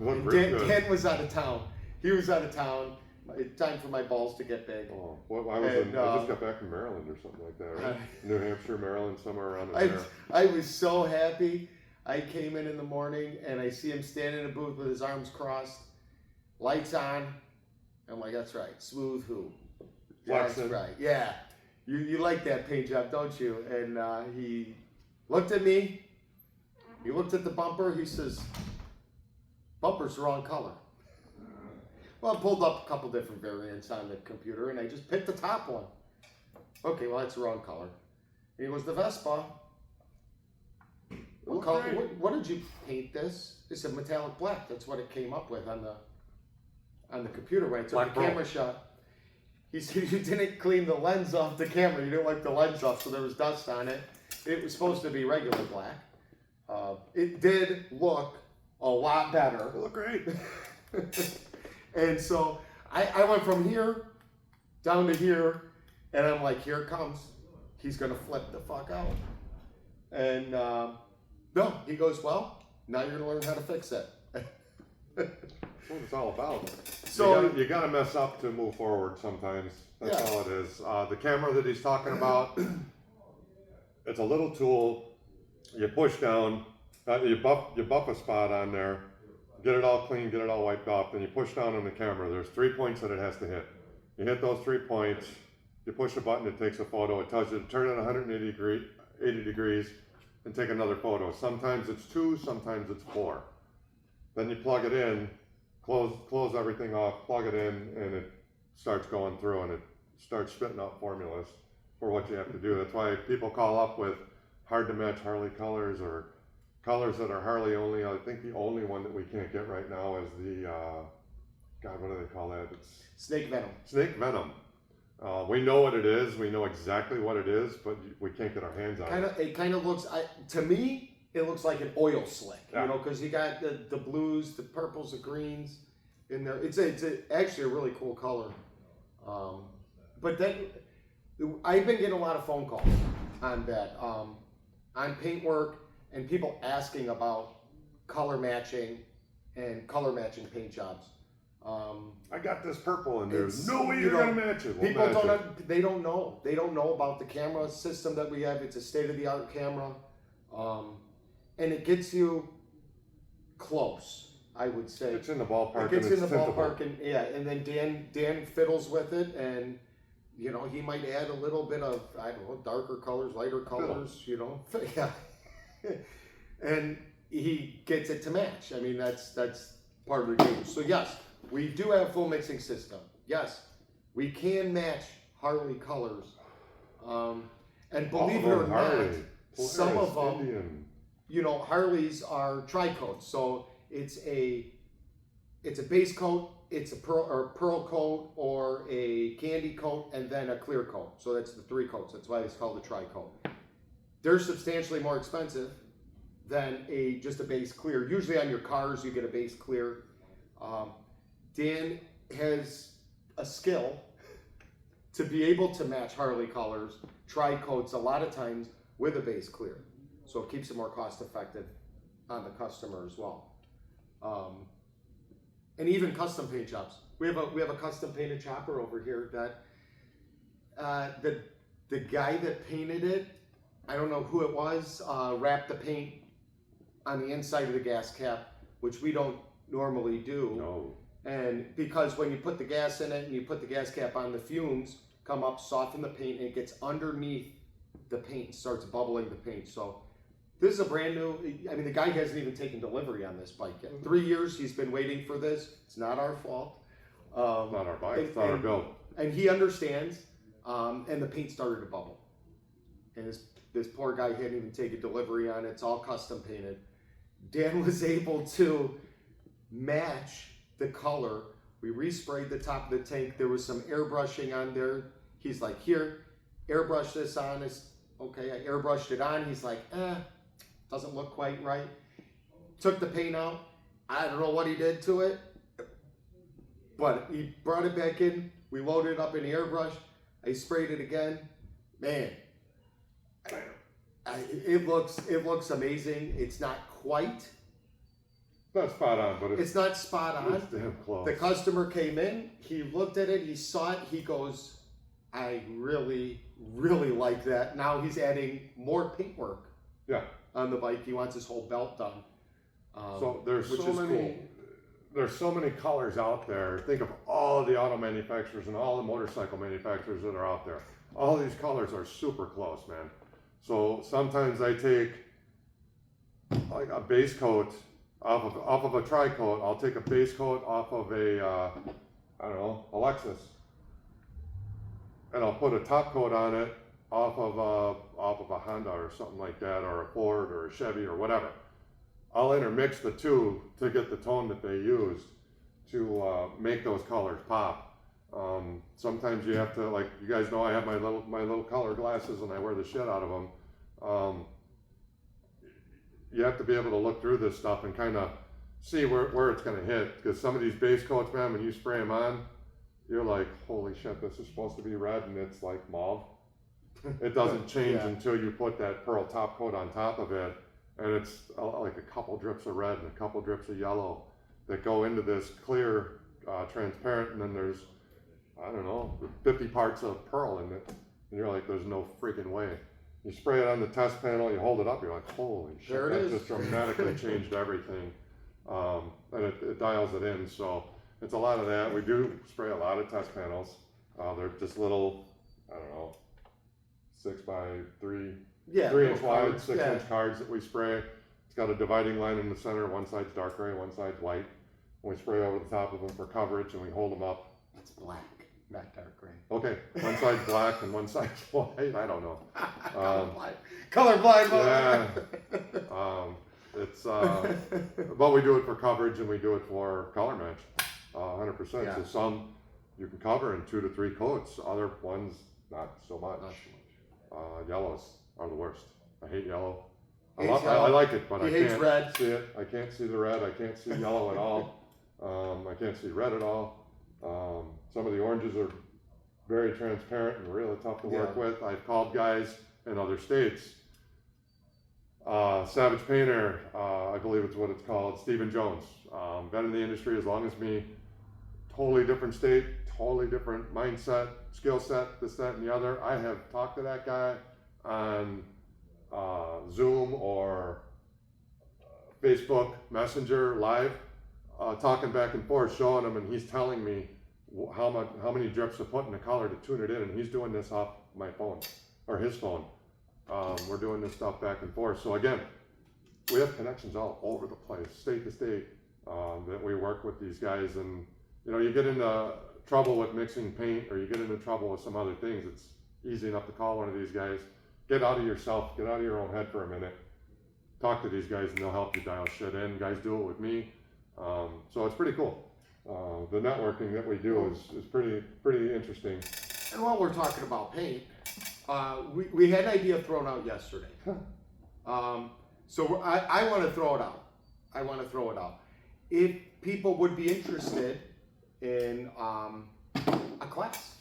It looked really good. Dan was out of town. He was out of town. It's time for my balls to get big. Oh, well, I just got back from Maryland or something like that, right? New Hampshire, Maryland, somewhere around in there. I was so happy. I came in the morning and I see him standing in a booth with his arms crossed, lights on. I'm like, that's right, smooth who? That's right, yeah. You like that paint job, don't you? And he looked at me. He looked at the bumper. He says, bumper's the wrong color. Well, I pulled up a couple different variants on the computer, and I just picked the top one. Okay, well, that's the wrong color. And it was the Vespa. What did you paint this? It's a metallic black. That's what it came up with on the computer when I took the camera shot. He said you didn't clean the lens off the camera. You didn't wipe the lens off, so there was dust on it. It was supposed to be regular black. It did look a lot better. It looked great. And so I went from here down to here, and I'm like, here it comes. He's gonna flip the fuck out. And no, he goes, well, now you're gonna learn how to fix it. That's what it's all about. So you gotta mess up to move forward sometimes. That's all it is. The camera that he's talking about, it's a little tool. You push down, you buff a spot on there, get it all clean, get it all wiped off, then you push down on the camera. There's 3 points that it has to hit. You hit those 3 points, you push a button, it takes a photo. It tells you to turn it 80 degrees and take another photo. Sometimes it's 2, sometimes it's 4. Then you plug it in, close everything off, plug it in, and it starts going through, and it starts spitting out formulas for what you have to do. That's why people call up with hard to match Harley colors, or colors that are Harley only. I think the only one that we can't get right now is the, God, what do they call that? It's Snake Venom. Snake Venom. We know what it is. We know exactly what it is, but we can't get our hands on it. It kind of looks, to me, it looks like an oil slick, yeah. You know, because you got the blues, the purples, the greens in there. It's actually a really cool color. But then I've been getting a lot of phone calls on that, on paintwork, and people asking about color matching and color matching paint jobs. I got this purple, and there's no way you're gonna match it. People don't know. They don't know about the camera system that we have. It's a state-of-the-art camera, and it gets close. I would say it's in the ballpark. It gets in the ballpark, and yeah. And then Dan fiddles with it, and you know he might add a little bit of darker colors, lighter colors. You know, yeah. And he gets it to match. I mean, that's part of the game. So yes. We do have a full mixing system. Yes, we can match Harley colors. And believe it or not, some of them, Harleys are tri-coats. So it's a base coat, it's a pearl coat, or a candy coat, and then a clear coat. So that's the 3 coats. That's why it's called a tri-coat. They're substantially more expensive than just a base clear. Usually on your cars, you get a base clear. Dan has a skill to be able to match Harley colors, tri-coats a lot of times with a base clear. So it keeps it more cost effective on the customer as well. And even custom paint jobs. We have a custom painted chopper over here that the guy that painted it, I don't know who it was, wrapped the paint on the inside of the gas cap, which we don't normally do. No. And because when you put the gas in it and you put the gas cap on, the fumes come up, soften the paint, and it gets underneath the paint and starts bubbling the paint. So this is a brand new, the guy hasn't even taken delivery on this bike yet. 3 years he's been waiting for this. It's not our fault. Not our bike, it's not our build. And he understands, and the paint started to bubble. And this poor guy hadn't even taken delivery on it. It's all custom painted. Dan was able to match the color. We resprayed the top of the tank. There was some airbrushing on there. He's like, here, airbrush this on. Okay, I airbrushed it on. He's like, doesn't look quite right. Took the paint out. I don't know what he did to it, but he brought it back in. We loaded it up in the airbrush. I sprayed it again. Man, it looks amazing. It's not quite. It's not spot on, but it's not spot on. It's damn close. The customer came in, he looked at it, he saw it, he goes, I really, really like that. Now he's adding more paintwork on the bike. He wants his whole belt done. So there's so many colors out there. Think of all the auto manufacturers and all the motorcycle manufacturers that are out there. All these colors are super close, man. So sometimes I take like a base coat off of a tri-coat. I'll take a base coat off of a, a Lexus. And I'll put a top coat on it, off of a Honda or something like that, or a Ford or a Chevy or whatever. I'll intermix the two to get the tone that they used to make those colors pop. Sometimes you have to, like you guys know, I have my little color glasses and I wear the shit out of them. You have to be able to look through this stuff and kind of see where it's going to hit, because some of these base coats, man, when you spray them on, you're like, holy shit, this is supposed to be red and it's like mauve. It doesn't change until you put that pearl top coat on top of it, and it's like a couple drips of red and a couple drips of yellow that go into this clear transparent, and then there's, I don't know, 50 parts of pearl in it, and you're like, there's no freaking way. You spray it on the test panel, you hold it up, you're like, holy shit, there that just dramatically changed everything. And it dials it in, so it's a lot of that. We do spray a lot of test panels. They're just little, I don't know, 6x3, 3-inch wide, 6-inch cards that we spray. It's got a dividing line in the center. One side's dark gray, one side's white. And we spray over the top of them for coverage, and we hold them up. It's black, not dark gray. Okay, one side's black and one side's white. I don't know. Colorblind. Yeah. It's but we do it for coverage and we do it for color match, 100%. Yeah. So some you can cover in 2 to 3 coats. Other ones not so much. Yellows are the worst. I hate yellow. I like it, but I can't red. See it. I can't see the red. I can't see yellow at all. I can't see red at all. Some of the oranges are very transparent and really tough to work with. I've called guys in other states. Savage Painter, I believe it's what it's called, Stephen Jones. Been in the industry as long as me, totally different state, totally different mindset, skill set, this, that, and the other. I have talked to that guy on Zoom or Facebook Messenger Live, talking back and forth, showing him, and he's telling me how many drips to put in the color to tune it in, and he's doing this off my phone, or his phone. We're doing this stuff back and forth. So again, we have connections all over the place, state to state, that we work with these guys. And you know, you get into trouble with mixing paint, or you get into trouble with some other things, it's easy enough to call one of these guys. Get out of yourself, get out of your own head for a minute. Talk to these guys and they'll help you dial shit in. Guys do it with me. So it's pretty cool. The networking that we do is pretty interesting. And while we're talking about paint, we had an idea thrown out yesterday. So I want to throw it out. If people would be interested in a class,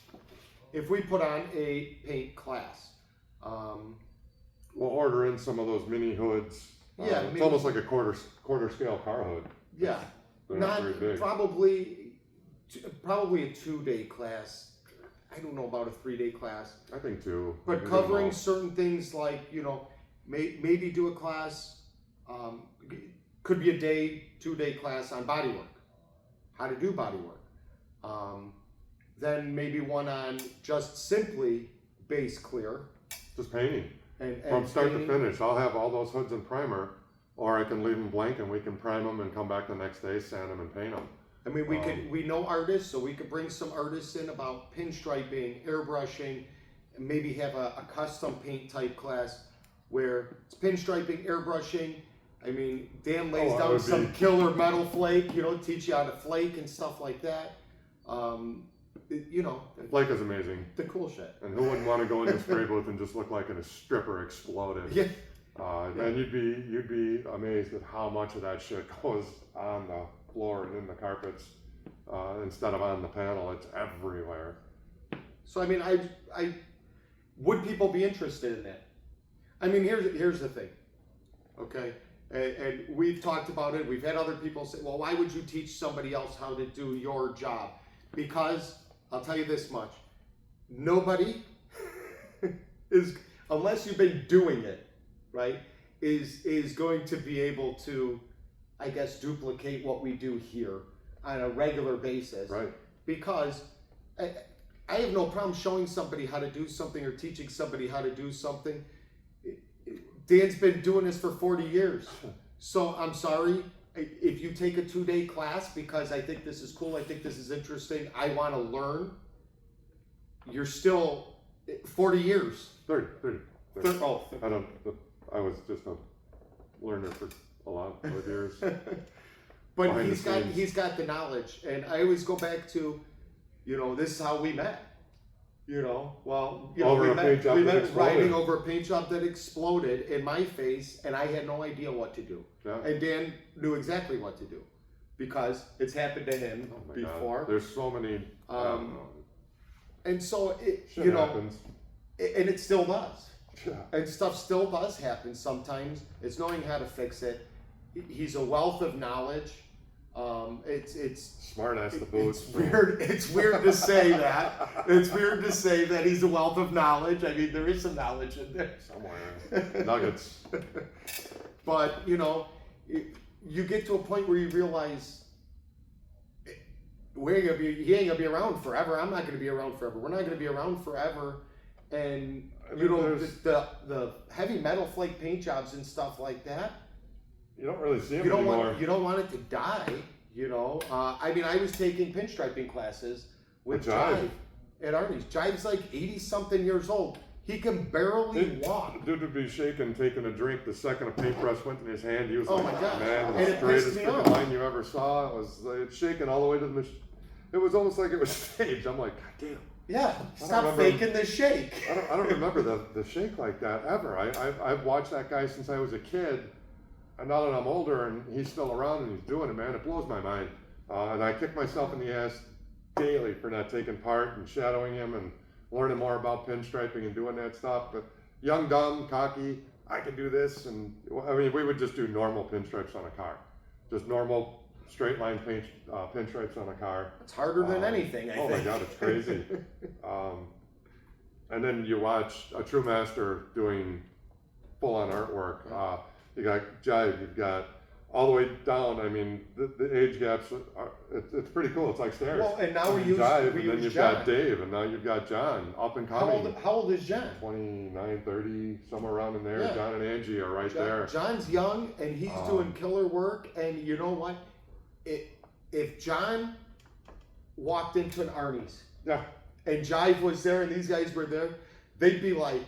if we put on a paint class, we'll order in some of those mini hoods. It's almost like a quarter scale car hood. Yeah, not very big. Probably a 2-day class. I don't know about a 3-day class. I think 2. But covering certain things like, you know, maybe do a class, could be a 2-day class on bodywork, how to do bodywork. Then maybe one on just simply base clear. Just painting. And from start to finish. I'll have all those hoods in primer, or I can leave them blank and we can prime them and come back the next day, sand them and paint them. I mean, we know artists, so we could bring some artists in about pinstriping, airbrushing, and maybe have a custom paint type class where it's pinstriping, airbrushing. I mean, Dan lays down some killer metal flake, you know, teach you how to flake and stuff like that. You know, flake is amazing. The cool shit. And who wouldn't want to go in the spray booth and just look like a stripper exploded? Yeah. And you'd be amazed at how much of that shit goes on the floor and in the carpets instead of on the panel. It's everywhere. So I mean, I would people be interested in that? I mean, here's the thing, okay? And we've talked about it. We've had other people say, well, why would you teach somebody else how to do your job? Because I'll tell you this much: nobody is, unless you've been doing it, right, is going to be able to, I guess, duplicate what we do here on a regular basis. Right. Because I have no problem showing somebody how to do something or teaching somebody how to do something. Dan's been doing this for 40 years. So I'm sorry, if you take a 2-day class because I think this is cool, I think this is interesting, I want to learn, you're still 40 years. 30. Oh. I was just a learner for a lot of years. But he's got the knowledge, and I always go back to, this is how we met. We met riding over a paint job that exploded in my face, and I had no idea what to do. Yeah. And Dan knew exactly what to do because it's happened to him before. God. There's so many. And so Shit happens. And it still does. Yeah. And stuff still does happen sometimes. It's knowing how to fix it. He's a wealth of knowledge. It's smart ass the boots. It's weird. It's weird to say that. It's weird to say that he's a wealth of knowledge. I mean, there is some knowledge in there somewhere. Nuggets. But you get to a point where you realize he ain't gonna be around forever. I'm not gonna be around forever. We're not gonna be around forever. And the heavy metal flake paint jobs and stuff like that. You don't really see them anymore. You don't want it to die. I was taking pinstriping classes with Jive at Arnie's. Jive's like 80-something years old. He can barely walk. Dude would be shaking, taking a drink. The second a paintbrush went in his hand, he was my God. Man, And the it straightest pissed me freaking off. line you ever saw. It was shaking all the way to the machine. It was almost like it was staged. I'm like, God damn. Yeah, stop faking the shake. I don't remember the shake like that ever. I've watched that guy since I was a kid. And now that I'm older and he's still around and he's doing it, man, it blows my mind. And I kick myself in the ass daily for not taking part and shadowing him and learning more about pinstriping and doing that stuff. But young, dumb, cocky, I can do this. And we would just do normal pinstripes on a car. Just normal straight line pinstripes on a car. It's harder than anything, I think. Oh my God, it's crazy. And then you watch a true master doing full on artwork. You got Jive, you've got all the way down. I mean, the age gaps, it's pretty cool. It's like stairs. Well, and now we use Jive, and then you've John. got Dave, and now you've got John, up and coming. How old is John? 29, 30, somewhere around in there. Yeah. John and Angie are right there. John's young, and he's doing killer work. And you know what? If John walked into an Arnie's, Yeah. and Jive was there, and these guys were there, they'd be like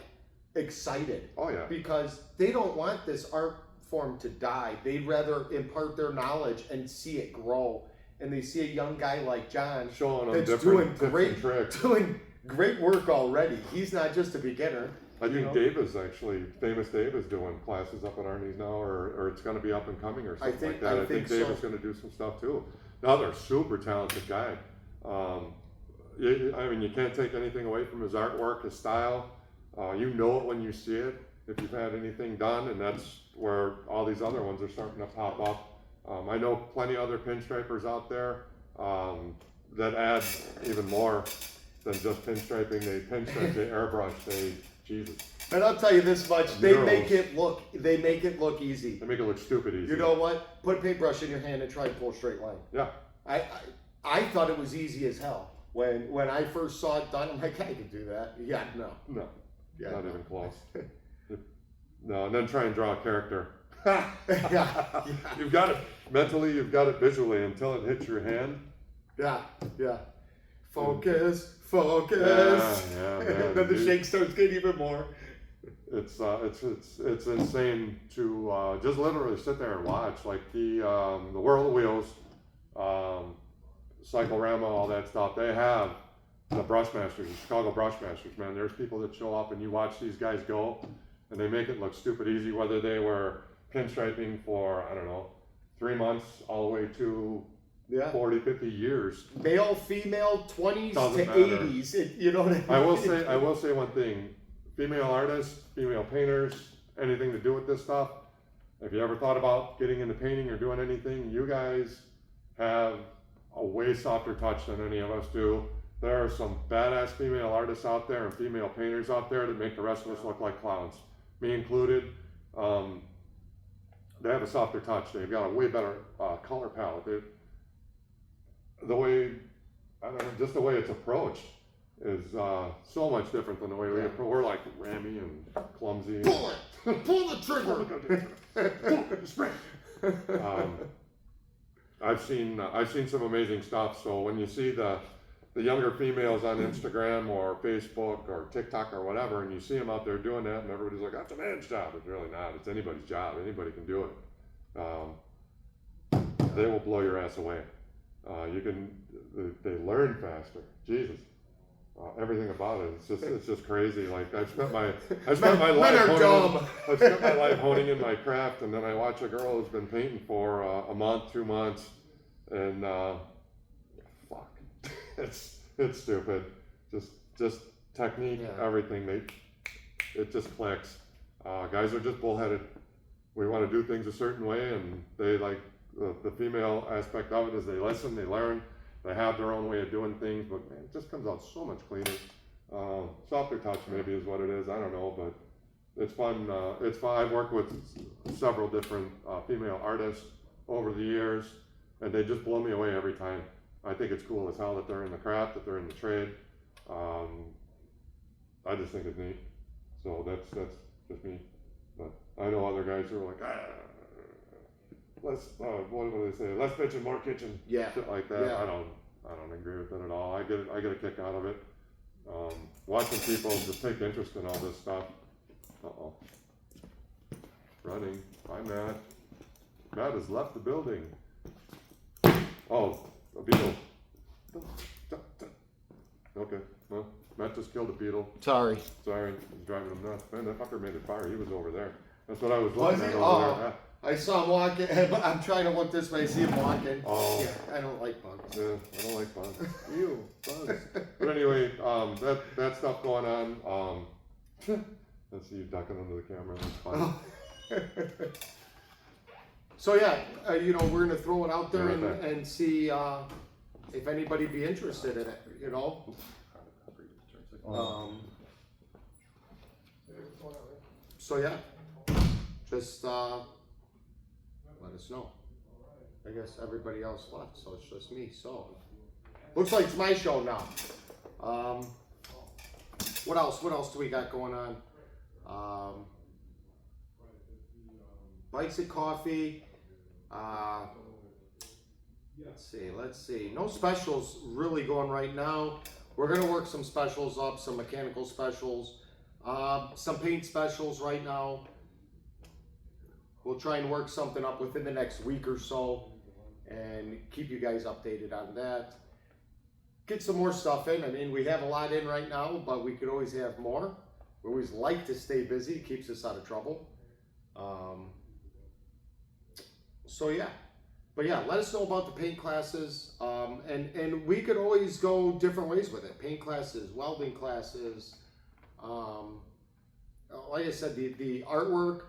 excited. Oh yeah. Because they don't want this art form to die. They'd rather impart their knowledge and see it grow. And they see a young guy like John Showing them that's different tips and tricks. doing great work already. He's not just a beginner. I think Dave is actually, famous Dave is doing classes up at Arnie's now, or it's going to be up and coming or something like that. I think Dave is going to do some stuff too. Another super talented guy. You can't take anything away from his artwork, his style. You know it when you see it, if you've had anything done, and that's where all these other ones are starting to pop up. I know plenty of other pinstripers out there that add even more than just pinstriping. They pinstripe, they airbrush, Jesus. And I'll tell you this much: they make it look easy. They make it look stupid easy. You know what? Put a paintbrush in your hand and try and pull a straight line. Yeah. I thought it was easy as hell when I first saw it done. I'm like, I can do that. Yeah, no. Yeah, not even close. No, and then try and draw a character. yeah. You've got it mentally, you've got it visually until it hits your hand. Yeah. Focus. Yeah, And then the shake starts getting even more. It's insane to just literally sit there and watch. Like the World of Wheels, Cyclorama, all that stuff. They have the Brushmasters, the Chicago Brushmasters, man. There's people that show up and you watch these guys go, and they make it look stupid easy. Whether they were pinstriping for 3 months all the way to 40, 50 years. Male, female, 20s Doesn't to matter. 80s. You know what I mean? I will say one thing. Female artists, female painters, anything to do with this stuff, if you ever thought about getting into painting or doing anything, you guys have a way softer touch than any of us do. There are some badass female artists out there and female painters out there that make the rest of us look like clowns, me included. They have a softer touch. They've got a way better color palette. The way the way it's approached is so much different than the way we approach. We're like rammy and clumsy. Pull it! Pull the trigger! Spring. I've seen some amazing stuff. So when you see the the younger females on Instagram or Facebook or TikTok or whatever, and you see them out there doing that, and everybody's like, "That's a man's job." It's really not. It's anybody's job. Anybody can do it. They will blow your ass away. They learn faster. Jesus. Everything about it, it's just crazy. Like I've spent my life honing in my craft, and then I watch a girl who's been painting for a month, 2 months, and fuck, it's stupid. Just technique, everything. It just clicks. Guys are just bullheaded. We want to do things a certain way, and they like the female aspect of it is they listen, they learn. They have their own way of doing things, but man, it just comes out so much cleaner. Softer touch maybe is what it is. I don't know, but it's fun. It's fun. I've worked with several different female artists over the years, and they just blow me away every time. I think it's cool as hell that they're in the craft, that they're in the trade. I just think it's neat. So that's just me. But I know other guys who are like, less, what do they say? Less bitch and more kitchen. Yeah. Shit like that. Yeah. I don't agree with that at all. I get a kick out of it. Watching people just take interest in all this stuff. Uh-oh. Running. Bye, Matt. Matt has left the building. Oh, a beetle. Okay. Well, Matt just killed a beetle. Sorry. Sorry. He's driving him nuts. Man, that fucker made a fire. He was over there. That's what I was looking at over there. Yeah. I saw him walking. I'm trying to look this way. I see him walking. Oh. Yeah, I don't like bugs. Yeah, I don't like bugs. Ew, bugs. But anyway, that stuff going on. Let's see you ducking under the camera. That's fun. So yeah, we're gonna throw it out there and see if anybody be interested in it. So yeah, just let us know. I guess everybody else left, so it's just me. So looks like it's my show now. What else? What else do we got going on? Bikes and coffee. Let's see. No specials really going right now. We're gonna work some specials up, some mechanical specials, some paint specials right now. We'll try and work something up within the next week or so and keep you guys updated on that. Get some more stuff in. I mean, we have a lot in right now, but we could always have more. We always like to stay busy. It keeps us out of trouble. So yeah. But yeah, let us know about the paint classes. And we could always go different ways with it. Paint classes, welding classes. Like I said, the artwork.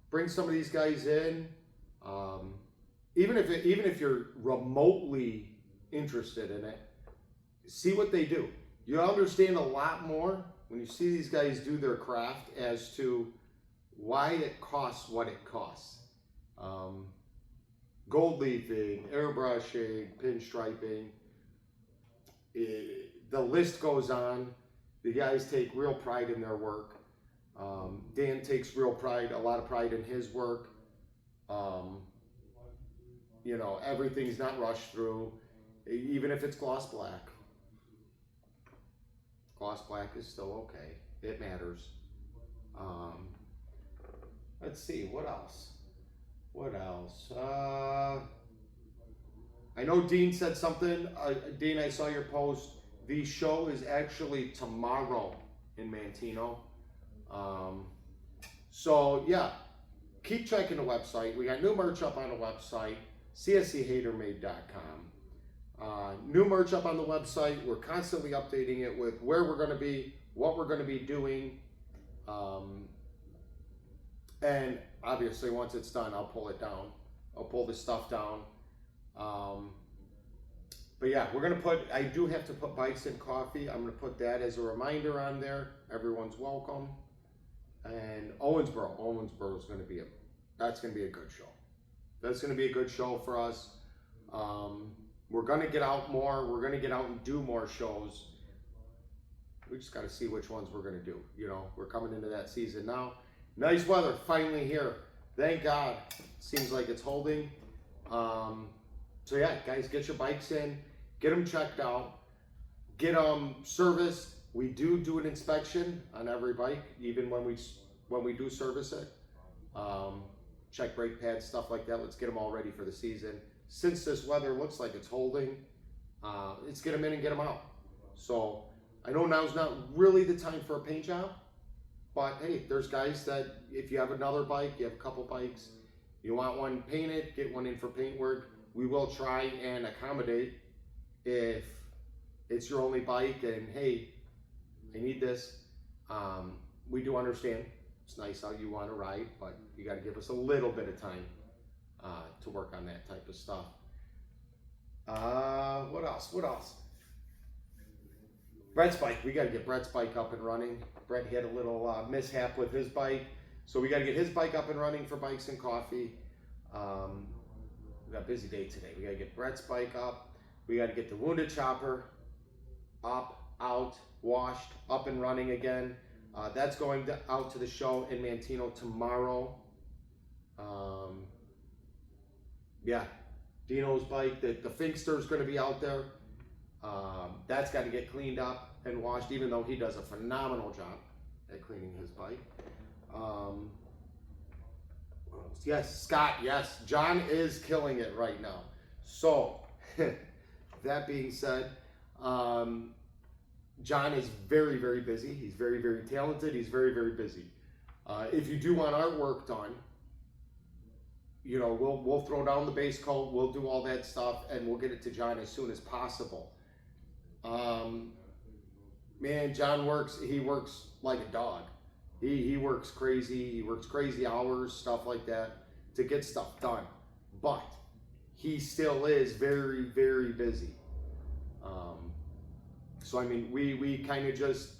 Bring some of these guys in. Even if you're remotely interested in it, see what they do. You understand a lot more when you see these guys do their craft as to why it costs what it costs. Gold leafing, airbrushing, pinstriping. The list goes on. The guys take real pride in their work. Dan takes a lot of pride in his work. Everything's not rushed through, even if it's gloss black. Gloss black is still okay. It matters. Let's see, what else? I know Dean said something. Dean, I saw your post. The show is actually tomorrow in Manteno. So yeah, keep checking the website. We got new merch up on the website, Cschatermade.com. New merch up on the website. We're constantly updating it with where we're going to be, what we're going to be doing. And obviously once it's done, I'll pull it down. I'll pull the stuff down. But yeah, I do have to put Bikes and Coffee. I'm going to put that as a reminder on there. Everyone's welcome. And Owensboro is going to be that's going to be a good show. That's going to be a good show for us. We're going to get out more. We're going to get out and do more shows. We just got to see which ones we're going to do. We're coming into that season now. Nice weather finally here. Thank God. Seems like it's holding. So yeah, guys, get your bikes in. Get them checked out. get them serviced. We do an inspection on every bike, even when we do service it. Check brake pads, stuff like that. Let's get them all ready for the season. Since this weather looks like it's holding, let's get them in and get them out. So I know now's not really the time for a paint job, but hey, there's guys that if you have another bike, you have a couple bikes, you want one painted, get one in for paint work. We will try and accommodate if it's your only bike and hey, I need this. We do understand it's nice how you want to ride, but you got to give us a little bit of time to work on that type of stuff. What else? Brett's bike. We got to get Brett's bike up and running. Brett had a little mishap with his bike, so we got to get his bike up and running for Bikes and Coffee. We got a busy day today. We got to get Brett's bike up. We got to get the Wounded Chopper up, out, washed, up and running again. That's going out to the show in Mantino tomorrow. Yeah, Dino's bike, the Finkster is going to be out there. That's got to get cleaned up and washed, even though he does a phenomenal job at cleaning his bike. Yes, Scott, yes, John is killing it right now. So, that being said, John is very, very busy. He's very, very talented. He's very, very busy. If you do want artwork done, you know, we'll throw down the base coat, we'll do all that stuff, and we'll get it to John as soon as possible. Man, John works like a dog. He works crazy. He works crazy hours, stuff like that, to get stuff done. But he still is very, very busy. So I mean, we kind of just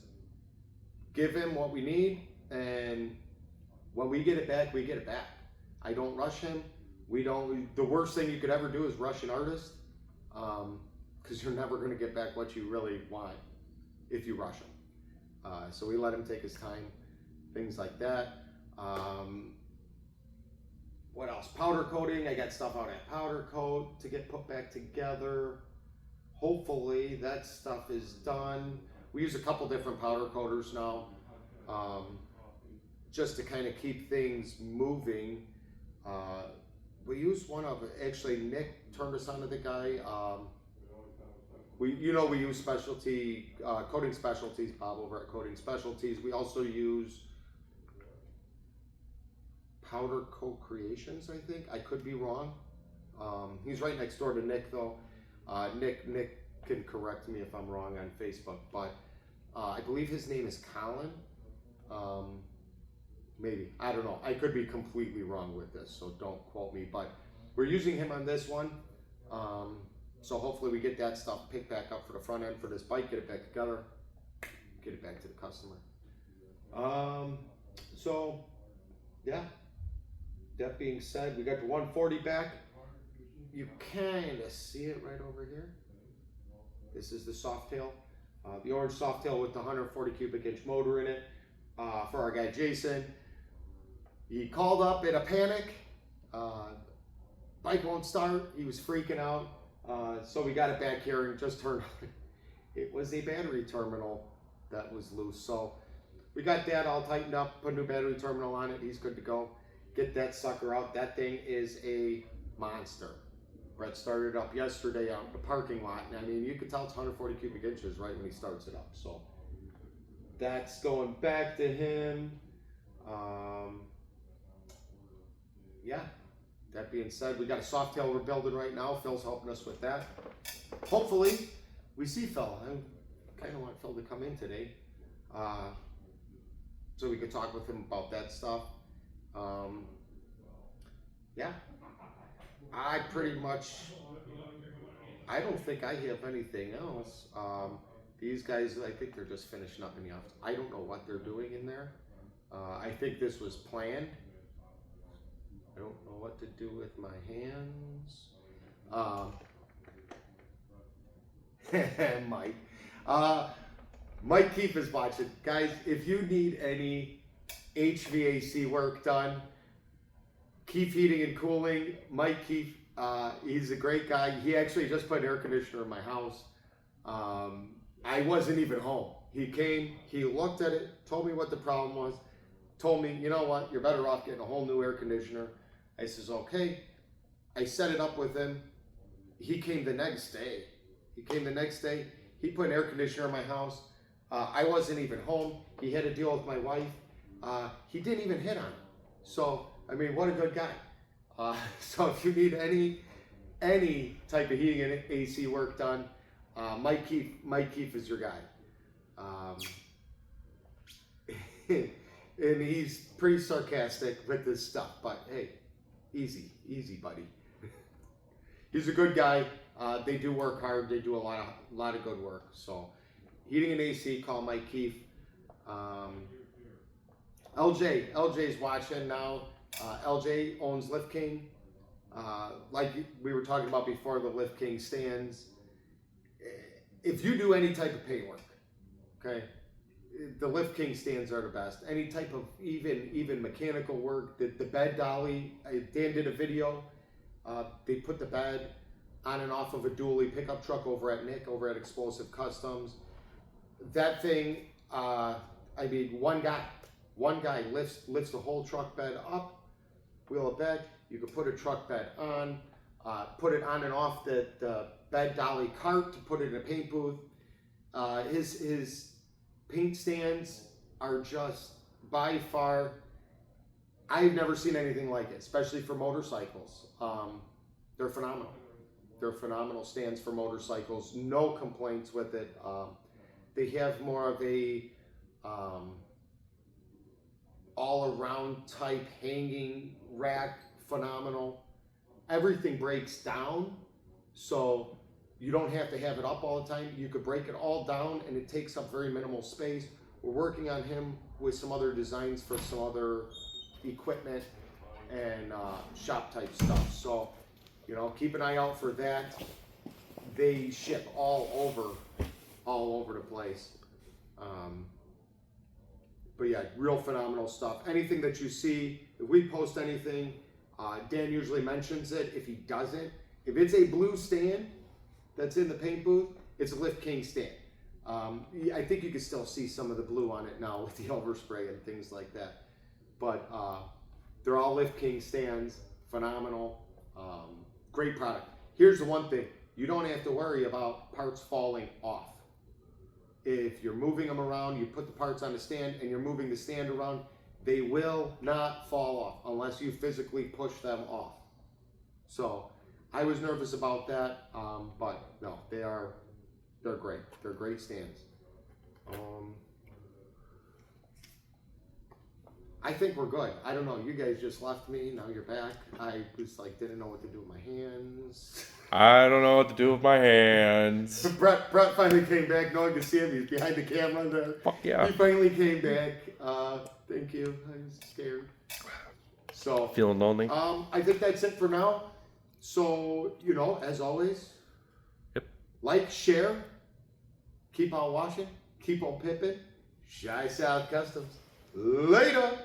give him what we need, and when we get it back, we get it back. I don't rush him. The worst thing you could ever do is rush an artist, because you're never going to get back what you really want if you rush him. So we let him take his time, things like that. What else? Powder coating. I got stuff out at powder coat to get put back together. Hopefully that stuff is done. We use a couple different powder coaters now, just to kind of keep things moving. We use one of, actually Nick turned us on to the guy. We use specialty, Coating Specialties, Bob over at Coating Specialties. We also use Powder Coat Creations, I think. I could be wrong. He's right next door to Nick though. Nick can correct me if I'm wrong on Facebook, but I believe his name is Colin. Maybe, I don't know. I could be completely wrong with this, so don't quote me, but we're using him on this one. So hopefully we get that stuff picked back up for the front end for this bike, get it back together, get it back to the customer. So yeah, that being said, we got the 140 back. You kind of see it right over here. This is the Softail, the orange Softail with the 140 cubic inch motor in it, for our guy Jason. He called up in a panic. Bike won't start. He was freaking out. So we got it back here and just turned on. It was a battery terminal that was loose. So we got that all tightened up, put a new battery terminal on it. He's good to go. Get that sucker out. That thing is a monster. Brett started up yesterday out in the parking lot. And I mean, you can tell it's 140 cubic inches right when he starts it up. So that's going back to him. Yeah, that being said, we got a Softail we're building right now. Phil's helping us with that. Hopefully, we see Phil. I kind of want Phil to come in today, so we could talk with him about that stuff. Yeah, I don't think I have anything else. These guys, I think they're just finishing up in the office. I don't know what they're doing in there. I think this was planned. I don't know what to do with my hands. Mike. Mike Keefe is watching. Guys, if you need any HVAC work done, Keefe Heating and Cooling, Mike Keefe, he's a great guy. He actually just put an air conditioner in my house. I wasn't even home. He came, he looked at it, told me what the problem was, told me, you know what, you're better off getting a whole new air conditioner. I says, okay. I set it up with him. He came the next day. He put an air conditioner in my house. I wasn't even home. He had to deal with my wife. He didn't even hit on it. So, I mean, what a good guy. So if you need any type of heating and AC work done, Mike Keefe is your guy. And he's pretty sarcastic with this stuff, but hey, easy, buddy. He's a good guy. They do work hard. They do a lot of good work. So, heating and AC, call Mike Keefe. LJ's watching now. LJ owns Lift King. Like we were talking about before, the Lift King stands. If you do any type of paint work, okay, the Lift King stands are the best. Any type of even mechanical work, the bed dolly. Dan did a video. They put the bed on and off of a dually pickup truck over at Nick, over at Explosive Customs. That thing, I mean, one guy lifts the whole truck bed up, wheel a bed. You can put a truck bed on, put it on and off the bed dolly cart to put it in a paint booth. His paint stands are just by far, I've never seen anything like it, especially for motorcycles. They're phenomenal. They're phenomenal stands for motorcycles. No complaints with it. They have more of a all-around type hanging rack. Phenomenal. Everything breaks down, so you don't have to have it up all the time. You could break it all down, and it takes up very minimal space. We're working on him with some other designs for some other equipment and shop type stuff. So, you know, keep an eye out for that. They ship all over the place. But yeah, real phenomenal stuff. Anything that you see, if we post anything, Dan usually mentions it. If he doesn't, if it's a blue stand that's in the paint booth, it's a Lift King stand. I think you can still see some of the blue on it now with the overspray and things like that. But they're all Lift King stands, phenomenal, great product. Here's the one thing, you don't have to worry about parts falling off. If you're moving them around, you put the parts on the stand and you're moving the stand around, they will not fall off unless you physically push them off. So I was nervous about that, but no, they're great. They're great stands. I think we're good. I don't know. You guys just left me. Now you're back. I was like, didn't know what to do with my hands. I don't know what to do with my hands. Brett finally came back. No one can see him. He's behind the camera there. Fuck yeah. He finally came back. Thank you. I was scared. So Feeling lonely? I think that's it for now. So, you know, as always, Yep. like, share, keep on watching, keep on pipping. Shy South Customs. Later.